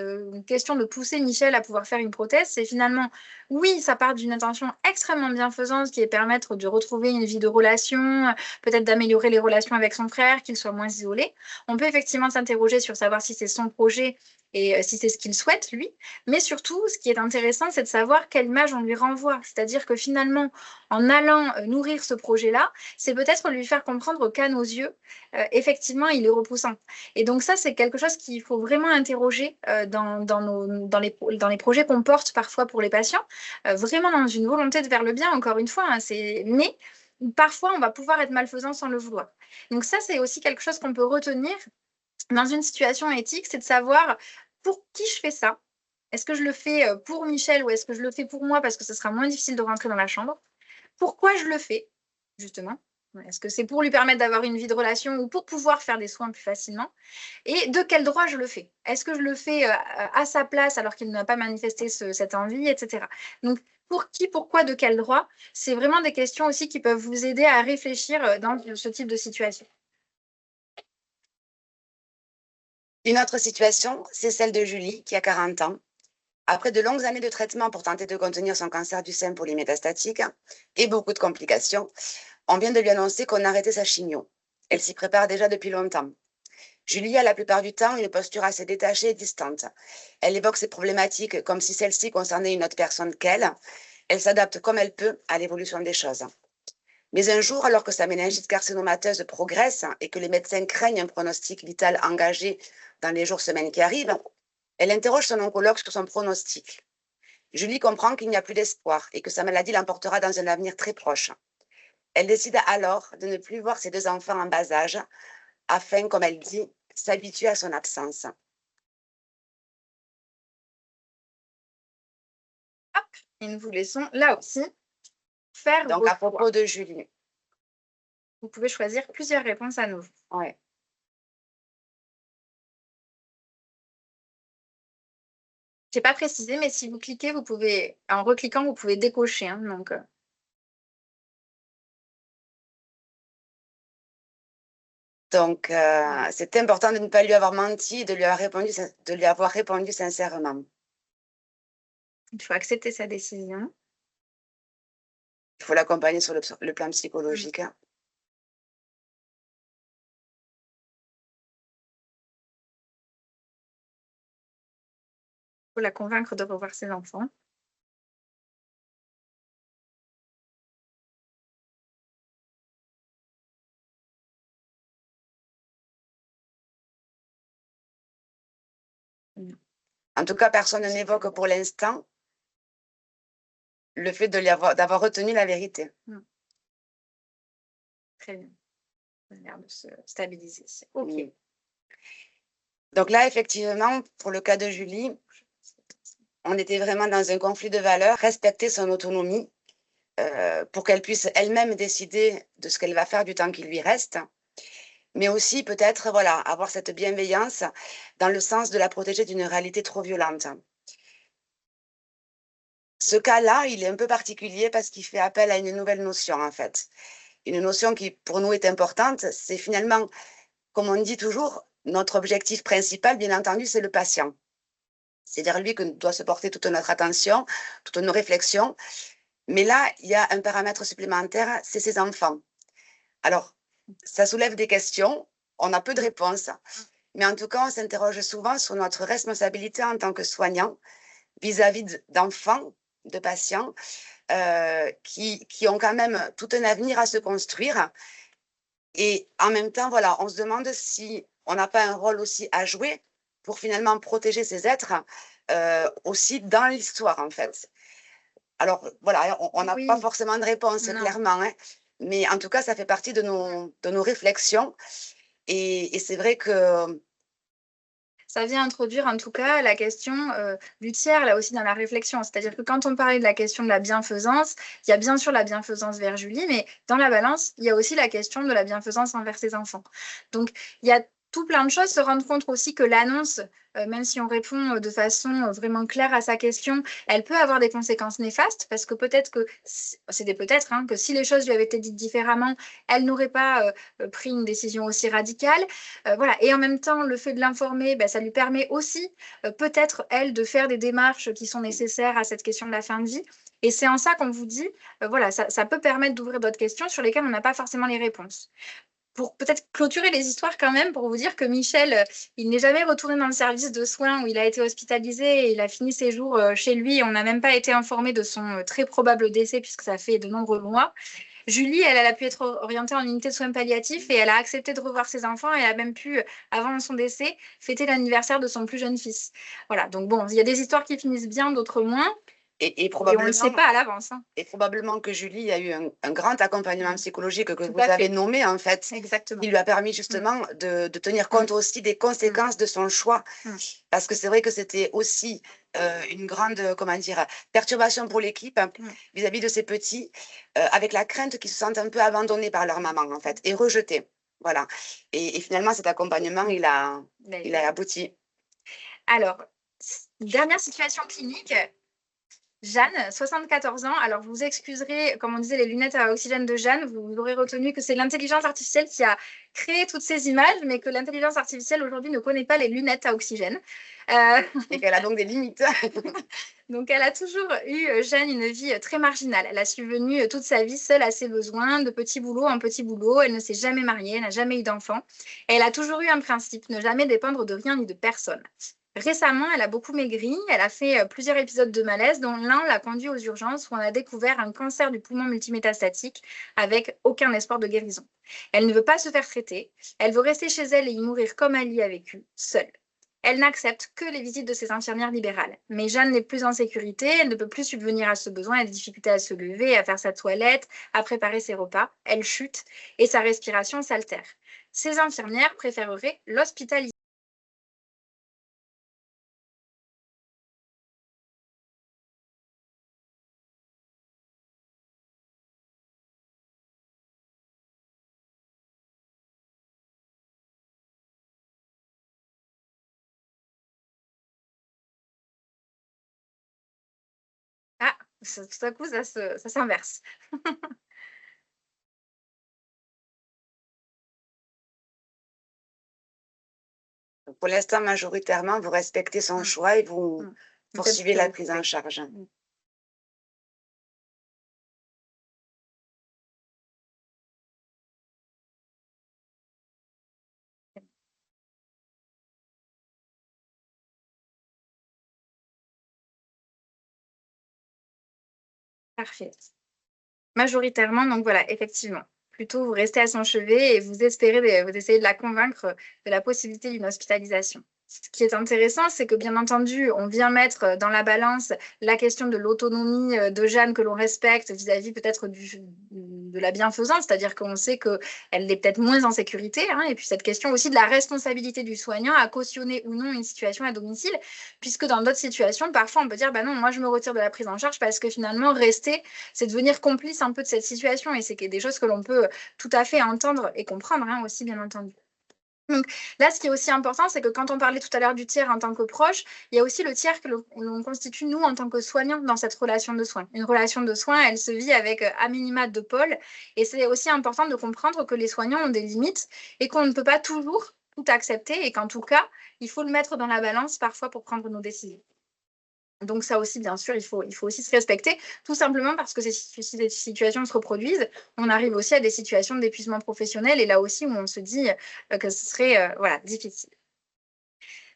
question de pousser Michel à pouvoir faire une prothèse, c'est finalement, oui, ça part d'une intention extrêmement bienfaisante qui est permettre de retrouver une vie de relation, peut-être d'améliorer les relations avec son frère, qu'il soit moins isolé. On peut effectivement s'interroger sur savoir si c'est son projet et si c'est ce qu'il souhaite, lui. Mais surtout, ce qui est intéressant, c'est de savoir quelle image on lui renvoie. C'est-à-dire que finalement, en allant nourrir ce projet-là, c'est peut-être lui faire comprendre qu'à nos yeux, effectivement, il est repoussant. Et donc ça, c'est quelque chose qu'il faut vraiment interroger dans les projets qu'on porte parfois pour les patients, vraiment dans une volonté de faire le bien, encore une fois. Hein, mais parfois, on va pouvoir être malfaisant sans le vouloir. Donc ça, c'est aussi quelque chose qu'on peut retenir dans une situation éthique, c'est de savoir pour qui je fais ça. Est-ce que je le fais pour Michel ou est-ce que je le fais pour moi parce que ce sera moins difficile de rentrer dans la chambre? Pourquoi je le fais, justement? Est-ce que c'est pour lui permettre d'avoir une vie de relation ou pour pouvoir faire des soins plus facilement? Et de quel droit je le fais? Est-ce que je le fais à sa place alors qu'il n'a pas manifesté cette envie, etc. Donc, pour qui, pourquoi, de quel droit? C'est vraiment des questions aussi qui peuvent vous aider à réfléchir dans ce type de situation. Une autre situation, c'est celle de Julie, qui a 40 ans. Après de longues années de traitement pour tenter de contenir son cancer du sein polymétastatique et beaucoup de complications, on vient de lui annoncer qu'on arrêtait sa chimio. Elle s'y prépare déjà depuis longtemps. Julie a la plupart du temps une posture assez détachée et distante. Elle évoque ses problématiques comme si celles-ci concernaient une autre personne qu'elle. Elle s'adapte comme elle peut à l'évolution des choses. Mais un jour, alors que sa méningite carcinomateuse progresse et que les médecins craignent un pronostic vital engagé dans les jours, semaines qui arrivent, elle interroge son oncologue sur son pronostic. Julie comprend qu'il n'y a plus d'espoir et que sa maladie l'emportera dans un avenir très proche. Elle décide alors de ne plus voir ses 2 enfants en bas âge afin, comme elle dit, s'habituer à son absence. Hop, et nous vous laissons là aussi faire Donc, vos à propos choix. de Julie. Vous pouvez choisir plusieurs réponses à nouveau. Ouais. Je n'ai pas précisé, mais si vous cliquez, vous pouvez, en recliquant, vous pouvez décocher. Hein, donc, Donc, c'est important de ne pas lui avoir menti et de lui avoir répondu sincèrement. il faut accepter sa décision. Il faut l'accompagner sur le plan psychologique. Il faut la convaincre de revoir ses enfants. En tout cas, personne n'évoque pour l'instant le fait d'avoir retenu la vérité. Très bien. Ça a l'air de se stabiliser. OK. Oui. Donc là, effectivement, pour le cas de Julie, on était vraiment dans un conflit de valeurs, respecter son autonomie pour qu'elle puisse elle-même décider de ce qu'elle va faire du temps qui lui reste, mais aussi peut-être voilà, avoir cette bienveillance dans le sens de la protéger d'une réalité trop violente. Ce cas-là, il est un peu particulier parce qu'il fait appel à une nouvelle notion, en fait. Une notion qui, pour nous, est importante. C'est finalement, comme on dit toujours, notre objectif principal, bien entendu, c'est le patient. C'est vers lui que doit se porter toute notre attention, toutes nos réflexions. Mais là, il y a un paramètre supplémentaire, c'est ses enfants. Alors, ça soulève des questions, on a peu de réponses. mais en tout cas, on s'interroge souvent sur notre responsabilité en tant que soignant vis-à-vis d'enfants, de patients qui ont quand même tout un avenir à se construire. Et en même temps, voilà, on se demande si on n'a pas un rôle aussi à jouer pour finalement protéger ces êtres aussi dans l'histoire, en fait. Alors, voilà, on n'a pas forcément de réponse, clairement, hein, mais en tout cas, ça fait partie de nos réflexions. Et c'est vrai que ça vient introduire en tout cas la question du tiers, là aussi dans la réflexion. C'est-à-dire que quand on parlait de la question de la bienfaisance, il y a bien sûr la bienfaisance vers Julie, mais dans la balance, il y a aussi la question de la bienfaisance envers ses enfants. Donc, il y a tout plein de choses, se rendre compte aussi que l'annonce, même si on répond de façon vraiment claire à sa question, elle peut avoir des conséquences néfastes, parce que peut-être que, que si les choses lui avaient été dites différemment, elle n'aurait pas pris une décision aussi radicale. Voilà. Et en même temps, le fait de l'informer, ça lui permet aussi, peut-être, elle, de faire des démarches qui sont nécessaires à cette question de la fin de vie. Et c'est en ça qu'on vous dit, voilà, ça peut permettre d'ouvrir d'autres questions sur lesquelles on n'a pas forcément les réponses. Pour peut-être clôturer les histoires quand même, pour vous dire que Michel, il n'est jamais retourné dans le service de soins où il a été hospitalisé et il a fini ses jours chez lui. On n'a même pas été informé de son très probable décès puisque ça fait de nombreux mois. Julie, elle a pu être orientée en unité de soins palliatifs et elle a accepté de revoir ses enfants. Et elle a même pu, avant son décès, fêter l'anniversaire de son plus jeune fils. Voilà, donc bon, il y a des histoires qui finissent bien, d'autres moins. Et on ne le sait pas à l'avance. Hein. Et probablement que Julie a eu un grand accompagnement psychologique que vous avez nommé, en fait. Exactement. Qui lui a permis justement de tenir compte aussi des conséquences de son choix. Parce que c'est vrai que c'était aussi une grande, comment dire, perturbation pour l'équipe vis-à-vis de ces petits, avec la crainte qu'ils se sentent un peu abandonnés par leur maman, en fait, et rejetés. Voilà. Et finalement, cet accompagnement, il a abouti. Alors, dernière situation clinique. Jeanne, 74 ans. Alors, vous excuserez, comme on disait, les lunettes à oxygène de Jeanne. Vous aurez retenu que c'est l'intelligence artificielle qui a créé toutes ces images, mais que l'intelligence artificielle aujourd'hui ne connaît pas les lunettes à oxygène. Et qu'elle a donc des limites. Donc, elle a toujours eu, Jeanne, une vie très marginale. Elle a subvenu toute sa vie seule à ses besoins, de petit boulot en petit boulot. Elle ne s'est jamais mariée, elle n'a jamais eu d'enfant. Et elle a toujours eu un principe, ne jamais dépendre de rien ni de personne. Récemment, elle a beaucoup maigri, elle a fait plusieurs épisodes de malaise, dont l'un l'a conduit aux urgences où on a découvert un cancer du poumon multimétastatique avec aucun espoir de guérison. Elle ne veut pas se faire traiter, elle veut rester chez elle et y mourir comme Ali a vécu, seule. Elle n'accepte que les visites de ses infirmières libérales. Mais Jeanne n'est plus en sécurité, elle ne peut plus subvenir à ce besoin, elle a des difficultés à se lever, à faire sa toilette, à préparer ses repas. Elle chute et sa respiration s'altère. Ses infirmières préféreraient l'hospitaliser. Ah, tout à coup, ça s'inverse. Pour l'instant, majoritairement, vous respectez son choix et vous poursuivez la prise en charge. Parfait. Majoritairement, donc voilà, effectivement. Plutôt, vous restez à son chevet et vous essayez de la convaincre de la possibilité d'une hospitalisation. Ce qui est intéressant, c'est que bien entendu, on vient mettre dans la balance la question de l'autonomie de Jeanne que l'on respecte vis-à-vis peut-être de la bienfaisance, c'est-à-dire qu'on sait qu'elle est peut-être moins en sécurité, hein, et puis cette question aussi de la responsabilité du soignant à cautionner ou non une situation à domicile, puisque dans d'autres situations, parfois on peut dire, bah non, moi je me retire de la prise en charge parce que finalement, rester, c'est devenir complice un peu de cette situation, et c'est des choses que l'on peut tout à fait entendre et comprendre hein, aussi, bien entendu. Donc là, ce qui est aussi important, c'est que quand on parlait tout à l'heure du tiers en tant que proche, il y a aussi le tiers que l'on constitue, nous, en tant que soignants, dans cette relation de soins. Une relation de soins, elle se vit avec à minima 2 pôles. Et c'est aussi important de comprendre que les soignants ont des limites et qu'on ne peut pas toujours tout accepter et qu'en tout cas, il faut le mettre dans la balance parfois pour prendre nos décisions. Donc ça aussi, bien sûr, il faut aussi se respecter, tout simplement parce que si ces situations se reproduisent, on arrive aussi à des situations d'épuisement professionnel et là aussi où on se dit que ce serait voilà, difficile.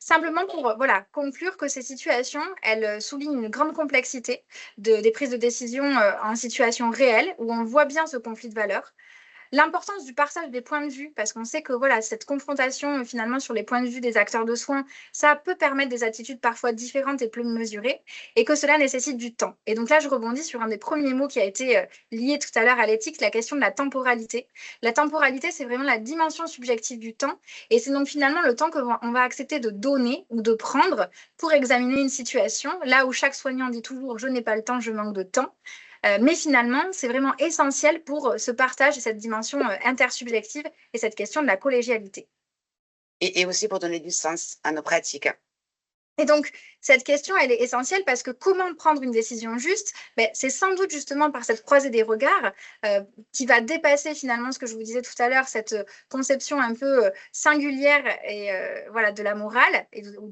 Simplement pour voilà, conclure que ces situations, elles soulignent une grande complexité des prises de décision en situation réelle, où on voit bien ce conflit de valeurs. L'importance du partage des points de vue, parce qu'on sait que voilà, cette confrontation finalement sur les points de vue des acteurs de soins, ça peut permettre des attitudes parfois différentes et plus mesurées, et que cela nécessite du temps. Et donc là, je rebondis sur un des premiers mots qui a été lié tout à l'heure à l'éthique, la question de la temporalité. La temporalité, c'est vraiment la dimension subjective du temps, et c'est donc finalement le temps qu'on va accepter de donner ou de prendre pour examiner une situation, là où chaque soignant dit toujours « je n'ai pas le temps, je manque de temps ». Mais finalement, c'est vraiment essentiel pour ce partage et cette dimension intersubjective et cette question de la collégialité. Et aussi pour donner du sens à nos pratiques. Et donc, cette question, elle est essentielle parce que comment prendre une décision juste, c'est sans doute justement par cette croisée des regards qui va dépasser finalement ce que je vous disais tout à l'heure, cette conception un peu singulière et voilà, de la morale, ou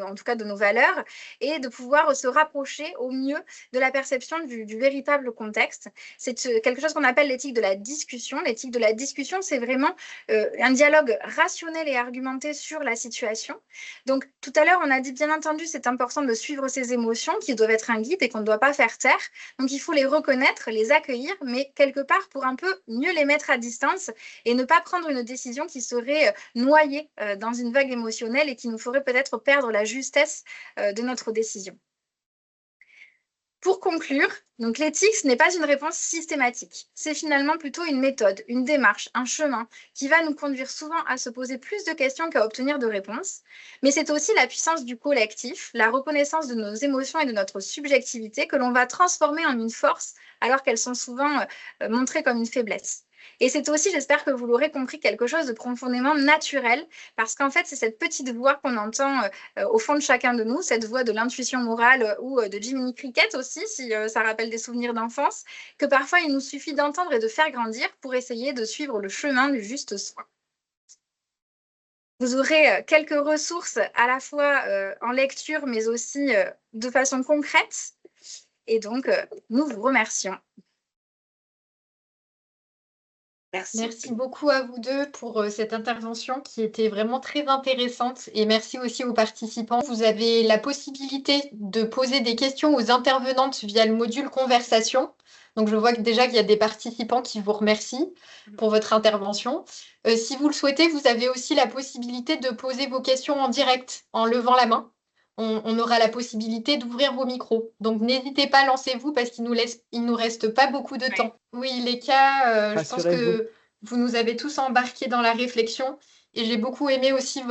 en tout cas de nos valeurs, et de pouvoir se rapprocher au mieux de la perception du véritable contexte. C'est quelque chose qu'on appelle l'éthique de la discussion. L'éthique de la discussion, c'est vraiment un dialogue rationnel et argumenté sur la situation. Donc, tout à l'heure, on a dit bien entendu, c'est important de suivre ses émotions qui doivent être un guide et qu'on ne doit pas faire taire. Donc, il faut les reconnaître, les accueillir, mais quelque part pour un peu mieux les mettre à distance et ne pas prendre une décision qui serait noyée dans une vague émotionnelle et qui nous ferait peut-être perdre la justesse de notre décision. Pour conclure, donc l'éthique, ce n'est pas une réponse systématique. C'est finalement plutôt une méthode, une démarche, un chemin qui va nous conduire souvent à se poser plus de questions qu'à obtenir de réponses. Mais c'est aussi la puissance du collectif, la reconnaissance de nos émotions et de notre subjectivité que l'on va transformer en une force alors qu'elles sont souvent montrées comme une faiblesse. Et c'est aussi, j'espère que vous l'aurez compris, quelque chose de profondément naturel, parce qu'en fait, c'est cette petite voix qu'on entend au fond de chacun de nous, cette voix de l'intuition morale ou de Jiminy Cricket aussi, si ça rappelle des souvenirs d'enfance, que parfois il nous suffit d'entendre et de faire grandir pour essayer de suivre le chemin du juste soin. Vous aurez quelques ressources à la fois en lecture, mais aussi de façon concrète. Et donc, nous vous remercions. Merci beaucoup à vous deux pour cette intervention qui était vraiment très intéressante et merci aussi aux participants. Vous avez la possibilité de poser des questions aux intervenantes via le module conversation. Donc, je vois déjà qu'il y a des participants qui vous remercient pour votre intervention. Si vous le souhaitez, vous avez aussi la possibilité de poser vos questions en direct en levant la main. On aura la possibilité d'ouvrir vos micros. Donc, n'hésitez pas, lancez-vous parce qu'il nous reste pas beaucoup de temps. Oui, les cas, je pense que vous nous avez tous embarqués dans la réflexion. Et j'ai beaucoup aimé aussi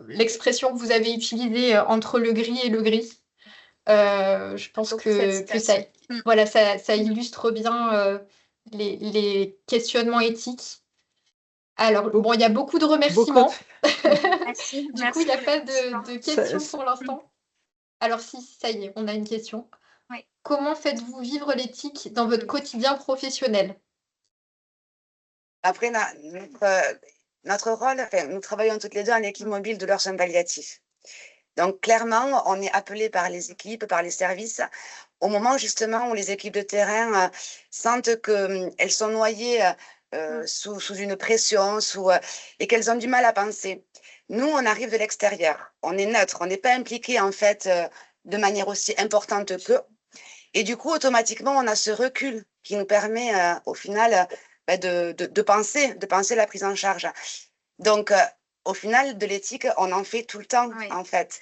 l'expression que vous avez utilisée entre le gris et le gris. Je pense que ça illustre bien les questionnements éthiques. Alors, bon, il y a beaucoup de remerciements. Merci. Du coup, il n'y a pas de questions pour l'instant. Alors, si, ça y est, on a une question. Oui. Comment faites-vous vivre l'éthique dans votre quotidien professionnel? Après, notre rôle, nous travaillons toutes les deux en équipe mobile de soins palliatifs. Donc, clairement, on est appelé par les équipes, par les services, au moment justement où les équipes de terrain sentent qu'elles sont noyées sous une pression et qu'elles ont du mal à penser. Nous, on arrive de l'extérieur, on est neutre, on n'est pas impliqué en fait de manière aussi importante qu'eux. Et du coup, automatiquement, on a ce recul qui nous permet au final de penser la prise en charge. Donc, au final, de l'éthique, on en fait tout le temps, en fait.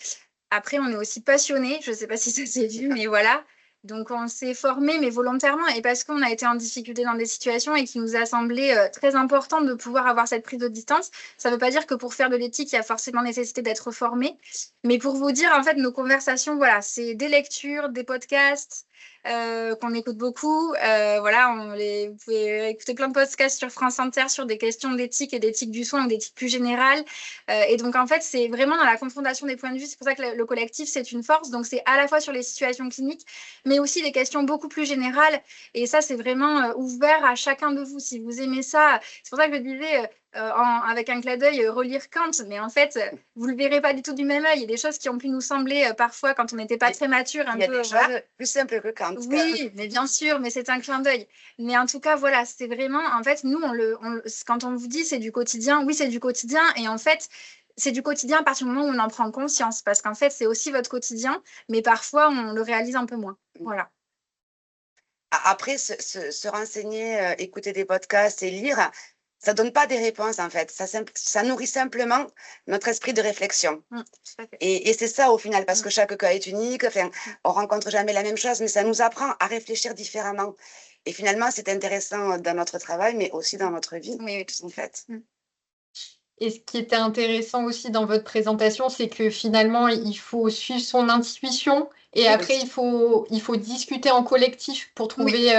Après, on est aussi passionné, je ne sais pas si ça s'est vu, mais voilà. Donc, on s'est formé, mais volontairement, et parce qu'on a été en difficulté dans des situations et qu'il nous a semblé très important de pouvoir avoir cette prise de distance. Ça ne veut pas dire que pour faire de l'éthique, il y a forcément nécessité d'être formé. Mais pour vous dire, en fait, nos conversations, voilà, c'est des lectures, des podcasts, qu'on écoute beaucoup. Vous pouvez écouter plein de podcasts sur France Inter sur des questions d'éthique et d'éthique du soin ou d'éthique plus générale. Et donc, en fait, c'est vraiment dans la confrontation des points de vue. C'est pour ça que le collectif, c'est une force. Donc, c'est à la fois sur les situations cliniques, mais aussi des questions beaucoup plus générales. Et ça, c'est vraiment ouvert à chacun de vous. Si vous aimez ça, c'est pour ça que je disais... avec un clin d'œil, relire Kant, mais en fait, vous ne le verrez pas du tout du même œil. Il y a des choses qui ont pu nous sembler parfois, quand on n'était pas très mature, il y a des choses plus simples que Kant. Oui, mais bien sûr, mais c'est un clin d'œil. Mais en tout cas, voilà, c'est vraiment, en fait, nous, quand on vous dit c'est du quotidien, oui, c'est du quotidien, et en fait, c'est du quotidien à partir du moment où on en prend conscience, parce qu'en fait, c'est aussi votre quotidien, mais parfois, on le réalise un peu moins. Voilà. Après, se renseigner, écouter des podcasts et lire, ça donne pas des réponses, en fait. Ça nourrit simplement notre esprit de réflexion. Tout à fait. Et c'est ça, au final, parce que chaque cas est unique. Enfin, on rencontre jamais la même chose, mais ça nous apprend à réfléchir différemment. Et finalement, c'est intéressant dans notre travail, mais aussi dans notre vie, Oui, tout en fait. Et ce qui était intéressant aussi dans votre présentation, c'est que finalement, il faut suivre son intuition et Oui. après, il faut discuter en collectif pour trouver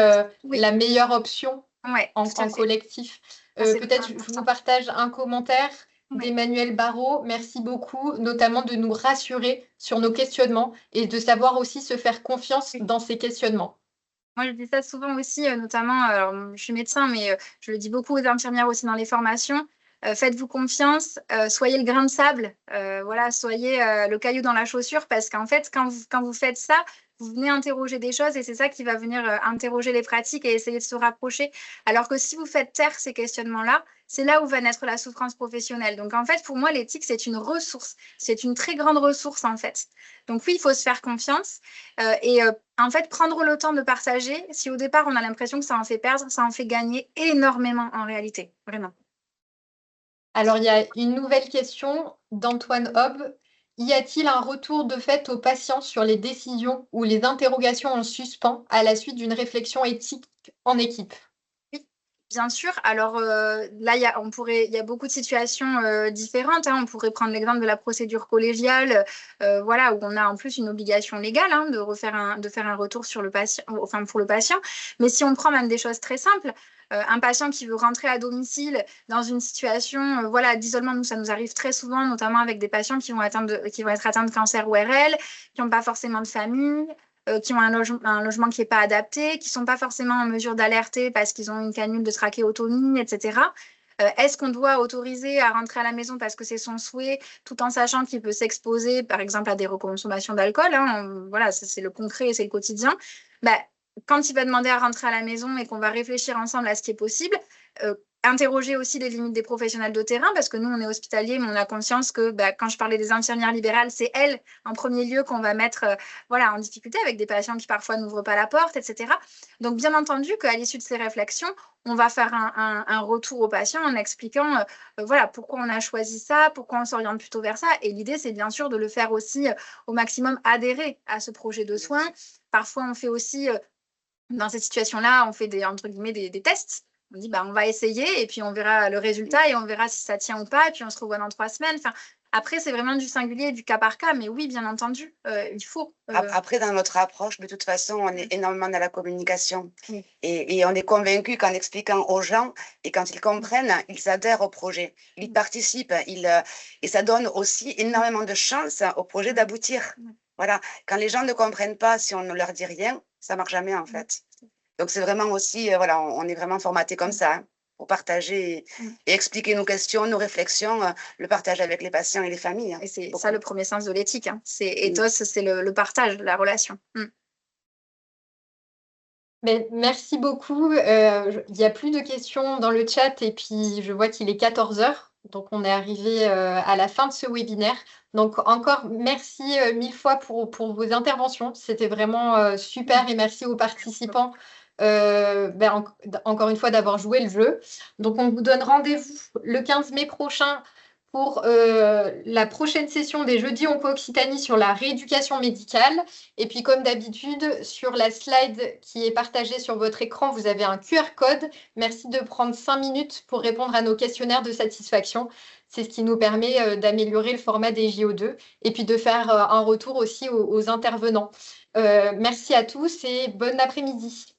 Oui. la meilleure option Ouais, en tout à fait. collectif. C'est Peut-être vraiment je vous important. partage un commentaire Oui. d'Emmanuel Barrault. Merci beaucoup, notamment de nous rassurer sur nos questionnements et de savoir aussi se faire confiance dans ces questionnements. Moi, je dis ça souvent aussi, notamment, alors, je suis médecin, mais je le dis beaucoup aux infirmières aussi dans les formations. Faites-vous confiance, soyez le grain de sable, voilà, soyez le caillou dans la chaussure, parce qu'en fait, quand vous faites ça, vous venez interroger des choses et c'est ça qui va venir interroger les pratiques et essayer de se rapprocher. Alors que si vous faites taire ces questionnements-là, c'est là où va naître la souffrance professionnelle. Donc, en fait, pour moi, l'éthique, c'est une ressource. C'est une très grande ressource, en fait. Donc, oui, il faut se faire confiance. En fait, prendre le temps de partager, si au départ, on a l'impression que ça en fait perdre, ça en fait gagner énormément en réalité. Vraiment. Alors, il y a une nouvelle question d'Antoine Hobb. Y a-t-il un retour de fait aux patients sur les décisions ou les interrogations en suspens à la suite d'une réflexion éthique en équipe? Oui, bien sûr. Alors là, il y a beaucoup de situations différentes, hein. On pourrait prendre l'exemple de la procédure collégiale, voilà, où on a en plus une obligation légale, hein, de faire un retour sur le patient, enfin pour le patient. Mais si on prend même des choses très simples, un patient qui veut rentrer à domicile dans une situation, voilà, d'isolement, nous, ça nous arrive très souvent, notamment avec des patients qui vont être atteints de cancer ORL, qui n'ont pas forcément de famille, qui ont un logement qui n'est pas adapté, qui ne sont pas forcément en mesure d'alerter parce qu'ils ont une canule de trachéotomie, etc. Est-ce qu'on doit autoriser à rentrer à la maison parce que c'est son souhait, tout en sachant qu'il peut s'exposer, par exemple, à des reconsommations d'alcool, hein, voilà, c'est le concret et c'est le quotidien. Bah, quand il va demander à rentrer à la maison et qu'on va réfléchir ensemble à ce qui est possible, interroger aussi les limites des professionnels de terrain, parce que nous, on est hospitaliers, mais on a conscience que quand je parlais des infirmières libérales, c'est elles, en premier lieu, qu'on va mettre voilà, en difficulté avec des patients qui parfois n'ouvrent pas la porte, etc. Donc, bien entendu qu'à l'issue de ces réflexions, on va faire un retour aux patients en expliquant voilà, pourquoi on a choisi ça, pourquoi on s'oriente plutôt vers ça. Et l'idée, c'est bien sûr de le faire aussi au maximum adhérer à ce projet de soins. Parfois, on fait aussi, dans ces situations-là, on fait entre guillemets, des tests. On dit, on va essayer et puis on verra le résultat et on verra si ça tient ou pas. Et puis on se revoit dans 3 semaines. Enfin, après, c'est vraiment du singulier, du cas par cas. Mais oui, bien entendu, il faut. Après, dans notre approche, de toute façon, on est énormément dans la communication. Oui. Et on est convaincu qu'en expliquant aux gens et quand ils comprennent, ils adhèrent au projet, ils participent. Et ça donne aussi énormément de chance au projet d'aboutir. Voilà. Quand les gens ne comprennent pas, si on ne leur dit rien, ça ne marche jamais, en fait. Donc, c'est vraiment aussi, voilà, on est vraiment formaté comme ça, hein, pour partager et expliquer nos questions, nos réflexions, le partage avec les patients et les familles. Hein. Et c'est ça le premier sens de l'éthique. Hein. Ethos, c'est le partage, la relation. Mais merci beaucoup. Il n'y a plus de questions dans le chat et puis je vois qu'il est 14 heures. Donc, on est arrivé à la fin de ce webinaire. Donc, encore merci 1000 fois pour vos interventions. C'était vraiment super et merci aux participants encore une fois d'avoir joué le jeu. Donc, on vous donne rendez-vous le 15 mai prochain pour la prochaine session des Jeudis Onco-Occitanie sur la rééducation médicale. Et puis, comme d'habitude, sur la slide qui est partagée sur votre écran, vous avez un QR code. Merci de prendre 5 minutes pour répondre à nos questionnaires de satisfaction. C'est ce qui nous permet d'améliorer le format des JO2 et puis de faire un retour aussi aux intervenants. Merci à tous et bon après-midi.